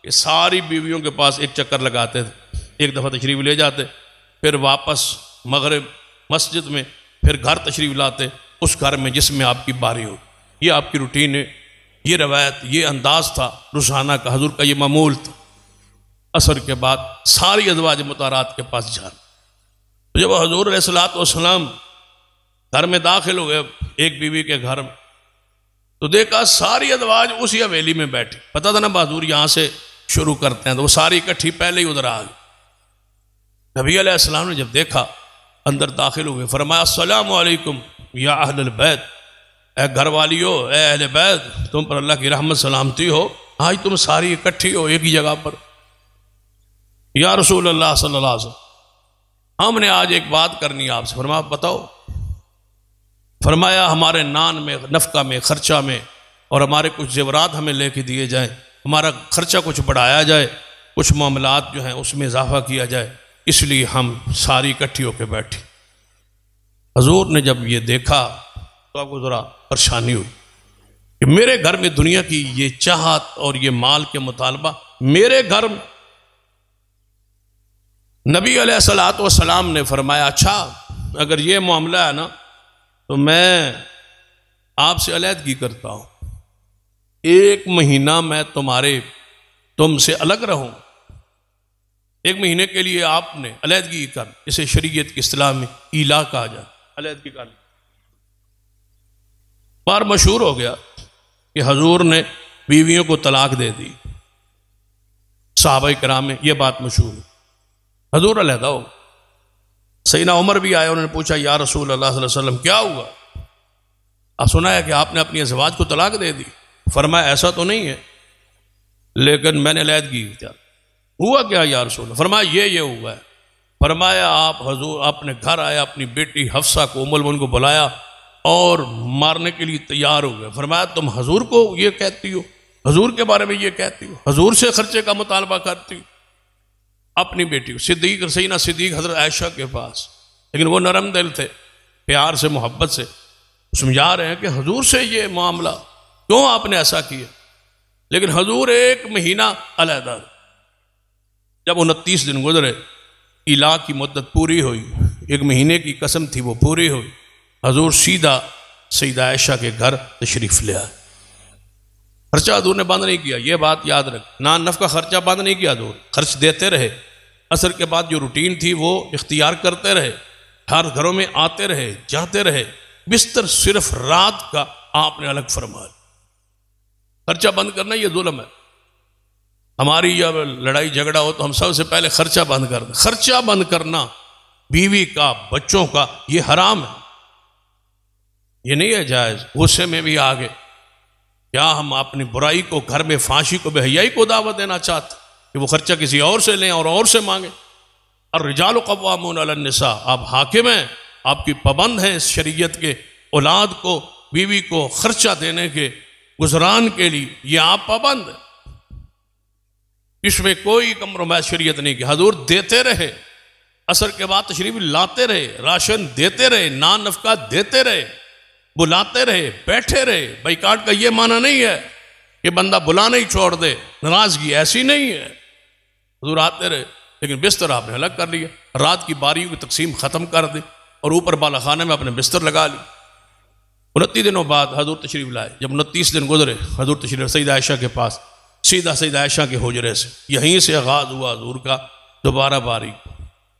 کہ ساری بیویوں کے پاس ایک چکر لگاتے تھے، ایک دفعہ تشریف لے جاتے، پھر واپس مغرب مسجد میں، پھر گھر تشریف لاتے، اس گھر میں جس میں آپ کی باری ہو۔ یہ آپ کی روٹین ہے، یہ روایت، یہ انداز تھا روزانہ کا، حضور کا یہ معمول تھا۔ عصر کے بعد ساری ازواج مطہرات کے پاس جانا۔ جب حضور علیہ السلام گھر میں داخل ہوئے ایک بیوی کے گھر میں، تو دیکھا ساری ازواج اسی حویلی میں بیٹھی، پتہ تھا نا حضور یہاں سے شروع کرتے ہیں، تو وہ ساری اکٹھی پہلے ہی ادھر آ گئی۔ نبی علیہ السلام نے جب دیکھا، اندر داخل ہوئے، فرمایا السلام علیکم یا اہل البیت، اے گھر والیو، اے اہل بیت، تم پر اللہ کی رحمت سلامتی ہو، آج تم ساری اکٹھی ہو ایک ہی جگہ پر۔ یا رسول اللہ صلی اللہ علیہ وسلم، ہم نے آج ایک بات کرنی آپ سے۔ فرمایا بتاؤ۔ فرمایا ہمارے نان میں، نفقہ میں، خرچہ میں، اور ہمارے کچھ زیورات ہمیں لے کے دیے جائیں، ہمارا خرچہ کچھ بڑھایا جائے، کچھ معاملات جو ہیں اس میں اضافہ کیا جائے، اس لیے ہم ساری اکٹھی ہو کے بیٹھے۔ حضور نے جب یہ دیکھا تو آپ کو ذرا پریشانی ہوئی کہ میرے گھر میں دنیا کی یہ چاہت اور یہ مال کے مطالبہ، میرے گھر میں۔ نبی علیہ السلام نے فرمایا اچھا اگر یہ معاملہ ہے نا تو میں آپ سے علیحدگی کرتا ہوں، 1 مہینہ میں تم سے الگ رہوں، 1 مہینے کے لیے آپ نے علیحدگی کر، اسے شریعت کی اصطلاح میں ایلا کہا جائے، علیحدگی کر۔ بار مشہور ہو گیا کہ حضور نے بیویوں کو طلاق دے دی، صحابہ کرام میں یہ بات مشہور ہے، حضور علیحدہ ہو۔ سیدنا عمر بھی آئے، انہوں نے پوچھا یا رسول اللہ صلی اللہ علیہ وسلم کیا ہوا؟ آپ سنا ہے کہ آپ نے اپنی ازواج کو طلاق دے دی۔ فرمایا ایسا تو نہیں ہے، لیکن میں نے علیحدگی کی۔ ہوا کیا یا رسول اللہ؟ فرمایا یہ ہوا ہے۔ فرمایا آپ حضور اپنے گھر آیا، اپنی بیٹی حفصہ کو، ام المؤمنین کو بلایا اور مارنے کے لیے تیار ہو گئے۔ فرمایا تم حضور کو یہ کہتی ہو، حضور کے بارے میں یہ کہتی ہو، حضور سے خرچے کا مطالبہ کرتی ہو؟ اپنی بیٹی کو، سیدنا صدیق حضرت عائشہ کے پاس، لیکن وہ نرم دل تھے، پیار سے محبت سے سمجھا رہے ہیں کہ حضور سے یہ معاملہ کیوں آپ نے ایسا کیا؟ لیکن حضور 1 مہینہ علیحدہ۔ جب 29 دن گزرے، ایلا کی مدت پوری ہوئی، 1 مہینے کی قسم تھی وہ پوری ہوئی، حضور سیدھا سیدہ عائشہ کے گھر تشریف لے آئے۔ خرچہ حضور نے بند نہیں کیا، یہ بات یاد رکھ، نان نفقہ خرچہ بند نہیں کیا، حضور خرچ دیتے رہے، عصر کے بعد جو روٹین تھی وہ اختیار کرتے رہے، ہر گھروں میں آتے رہے جاتے رہے، بستر صرف رات کا آپ نے الگ فرمایا۔ خرچہ بند کرنا یہ ظلم ہے۔ ہماری جب لڑائی جھگڑا ہو تو ہم سب سے پہلے خرچہ بند کر دیں۔ خرچہ بند کرنا بیوی کا، بچوں کا، یہ حرام ہے، یہ نہیں ہے جائز۔ غصے میں بھی آگے کیا ہم اپنی برائی کو، گھر میں فحاشی کو، بے حیائی کو دعوت دینا چاہتے کہ وہ خرچہ کسی اور سے لیں اور سے مانگیں؟ الرجال قوامون علی النساء، آپ حاکم ہیں، آپ کی پابند ہیں اس شریعت کے، اولاد کو، بیوی کو خرچہ دینے کے، گزران کے لیے، یہ آپ پابند ہیں۔ اس میں کوئی کمپرومائز شریعت نہیں کہ حضور دیتے رہے، عصر کے بعد تشریف لاتے رہے، راشن دیتے رہے، نان نفقہ دیتے رہے، بلاتے رہے، بیٹھے رہے۔ بائیکاٹ کا یہ معنی نہیں ہے کہ بندہ بلانا ہی چھوڑ دے، ناراضگی ایسی نہیں ہے۔ حضور آتے رہے، لیکن بستر آپ نے الگ کر لیا، رات کی باریوں کی تقسیم ختم کر دی اور اوپر بالا خانے میں اپنے بستر لگا لی۔ 29 دنوں بعد حضور تشریف لائے، جب 29 دن گزرے حضور تشریف سیدہ عائشہ کے پاس، سیدھا سیدہ عائشہ کے حجرے سے، یہیں سے آغاز ہوا حضور کا دوبارہ باری۔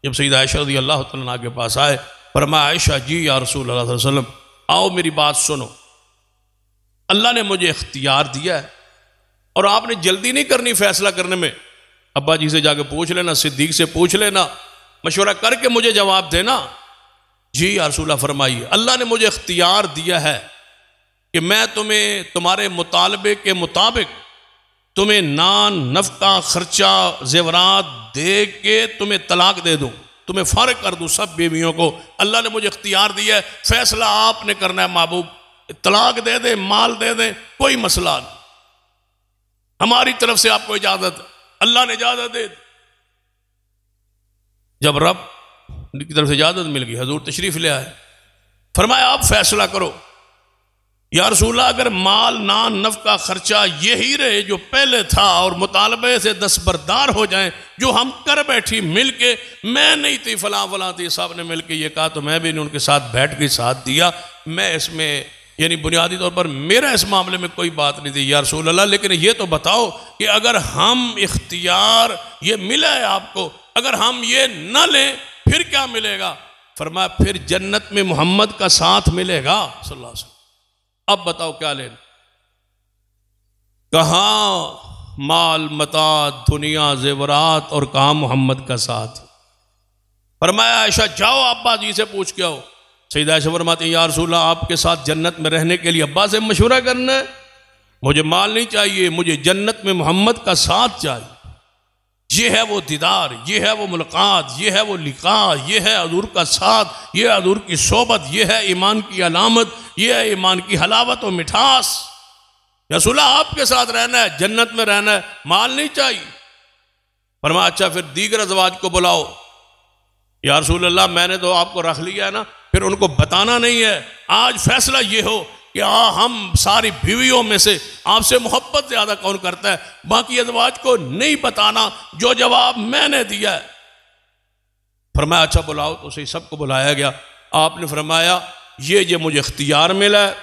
جب سیدہ عائشہ رضی اللہ تعالیٰ عنہ کے پاس آئے، فرمایا عائشہ جی یا رسول اللہ صلی اللہ علیہ وسلم، آؤ میری بات سنو، اللہ نے مجھے اختیار دیا ہے اور آپ نے جلدی نہیں کرنی فیصلہ کرنے میں، ابا جی سے جا کے پوچھ لینا، صدیق سے پوچھ لینا، مشورہ کر کے مجھے جواب دینا۔ جی یا رسول اللہ فرمائیے، اللہ نے مجھے اختیار دیا ہے کہ میں تمہیں تمہارے مطالبے کے مطابق تمہیں نان نفقہ خرچہ زیورات دے کے تمہیں طلاق دے دوں، تمہیں فارغ کر دوں سب بیویوں کو۔ اللہ نے مجھے اختیار دیا ہے، فیصلہ آپ نے کرنا ہے محبوب، طلاق دے دیں، مال دے دیں، کوئی مسئلہ نہیں، ہماری طرف سے آپ کو اجازت، اللہ نے اجازت دے دی۔ جب رب کی طرف سے اجازت مل گئی، حضور تشریف لے آئے، فرمایا آپ فیصلہ کرو یا رسول اللہ، اگر مال نان نفقہ خرچہ یہی رہے جو پہلے تھا اور مطالبے سے دستبردار ہو جائیں، جو ہم کر بیٹھی مل کے، میں نہیں تھی فلاں فلاں تھی، صاحب نے مل کے یہ کہا تو میں بھی نے ان کے ساتھ بیٹھ کے ساتھ دیا، میں اس میں یعنی بنیادی طور پر میرا اس معاملے میں کوئی بات نہیں تھی یا رسول اللہ، لیکن یہ تو بتاؤ کہ اگر ہم اختیار یہ ملا ہے آپ کو، اگر ہم یہ نہ لیں پھر کیا ملے گا؟ فرمایا پھر جنت میں محمد کا ساتھ ملے گا صلی اللہ علیہ وسلم۔ اب بتاؤ کیا لینا؟ کہاں مال متاع دنیا زیورات اور کہاں محمد کا ساتھ؟ فرمایا عائشہ جاؤ ابا جی سے پوچھ کے آؤ۔ سیدہ عائشہ فرماتی ہیں یا رسول اللہ، آپ کے ساتھ جنت میں رہنے کے لیے ابا سے مشورہ کرنا ہے؟ مجھے مال نہیں چاہیے، مجھے جنت میں محمد کا ساتھ چاہیے۔ یہ ہے وہ دیدار، یہ ہے وہ ملاقات، یہ ہے وہ لقاء، یہ ہے حضور کا ساتھ، یہ ہے حضور کی صحبت، یہ ہے ایمان کی علامت، یہ ہے ایمان کی حلاوت و مٹھاس۔ یا رسول اللہ آپ کے ساتھ رہنا ہے، جنت میں رہنا ہے، مال نہیں چاہیے۔ فرمایا اچھا پھر دیگر ازواج کو بلاؤ۔ یا رسول اللہ میں نے تو آپ کو رکھ لیا ہے نا، پھر ان کو بتانا نہیں ہے، آج فیصلہ یہ ہو کہ ہم ساری بیویوں میں سے آپ سے محبت زیادہ کون کرتا ہے، باقی ازواج کو نہیں بتانا، جو جواب میں نے دیا ہے۔ فرمایا اچھا بلاؤ، تو صحیح سب کو بلایا گیا۔ آپ نے فرمایا یہ مجھے اختیار ملا ہے،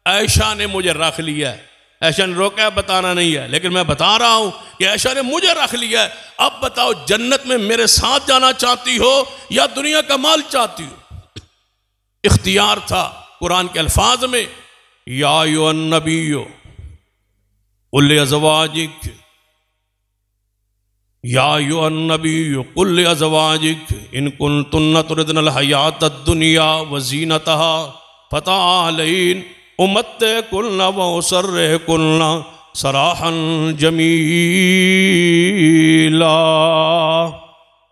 عائشہ نے مجھے رکھ لیا ہے، عائشہ نے روکا ہے بتانا نہیں ہے، لیکن میں بتا رہا ہوں کہ عائشہ نے مجھے رکھ لیا ہے، اب بتاؤ جنت میں میرے ساتھ جانا چاہتی ہو یا دنیا کا مال چاہتی ہو؟ اختیار تھا قرآن کے الفاظ میں، یا ایھا النبی قل لازواجک، یا ایھا النبی قل لازواجک ان کنتن تردن الحیاۃ الدنیا وزینتها فتعالین امتعکن واسرحکن سراحا جمیلا۔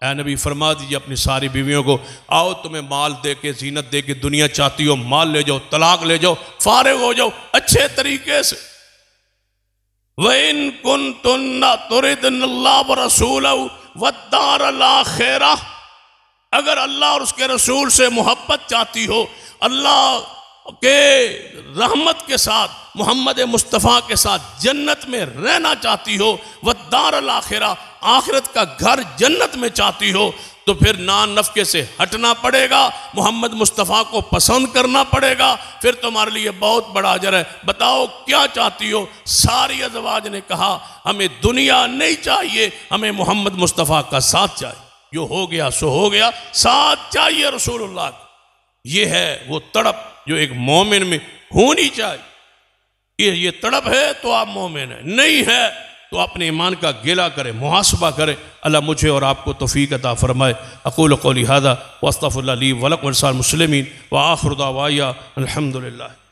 اے نبی فرما دیجئے اپنی ساری بیویوں کو، آؤ تمہیں مال دے کے زینت دے کے، دنیا چاہتی ہو مال لے جاؤ، طلاق لے جاؤ، فارغ ہو جاؤ اچھے طریقے سے۔ وَإِن كُنتُنَّ تُرِدْنَ اللَّهَ وَرَسُولَهُ وَالدَّارَ الْآخِرَةَ، اگر اللہ اور اس کے رسول سے محبت چاہتی ہو، اللہ کے رحمت کے ساتھ، محمد مصطفیٰ کے ساتھ جنت میں رہنا چاہتی ہو، وَالدَّارَ الْآخِرَةَ، آخرت کا گھر جنت میں چاہتی ہو، تو پھر نان نفقے سے ہٹنا پڑے گا، محمد مصطفیٰ کو پسند کرنا پڑے گا، پھر تمہارے لیے بہت بڑا اجر ہے۔ بتاؤ کیا چاہتی ہو؟ ساری ازواج نے کہا ہمیں دنیا نہیں چاہیے، ہمیں محمد مصطفیٰ کا ساتھ چاہیے۔ جو ہو گیا سو ہو گیا، ساتھ چاہیے رسول اللہ کی۔ یہ ہے وہ تڑپ جو ایک مومن میں ہونی چاہیے۔ یہ تڑپ ہے تو آپ مومن ہیں، نہیں ہے تو اپنے ایمان کا گلہ کرے، محاسبہ کرے۔ اللہ مجھے اور آپ کو توفیق عطا فرمائے۔ اقول قولی ھذا واستغفر اللہ لی ولکم ولسائر المسلمین وآخر دعوایا الحمدللہ۔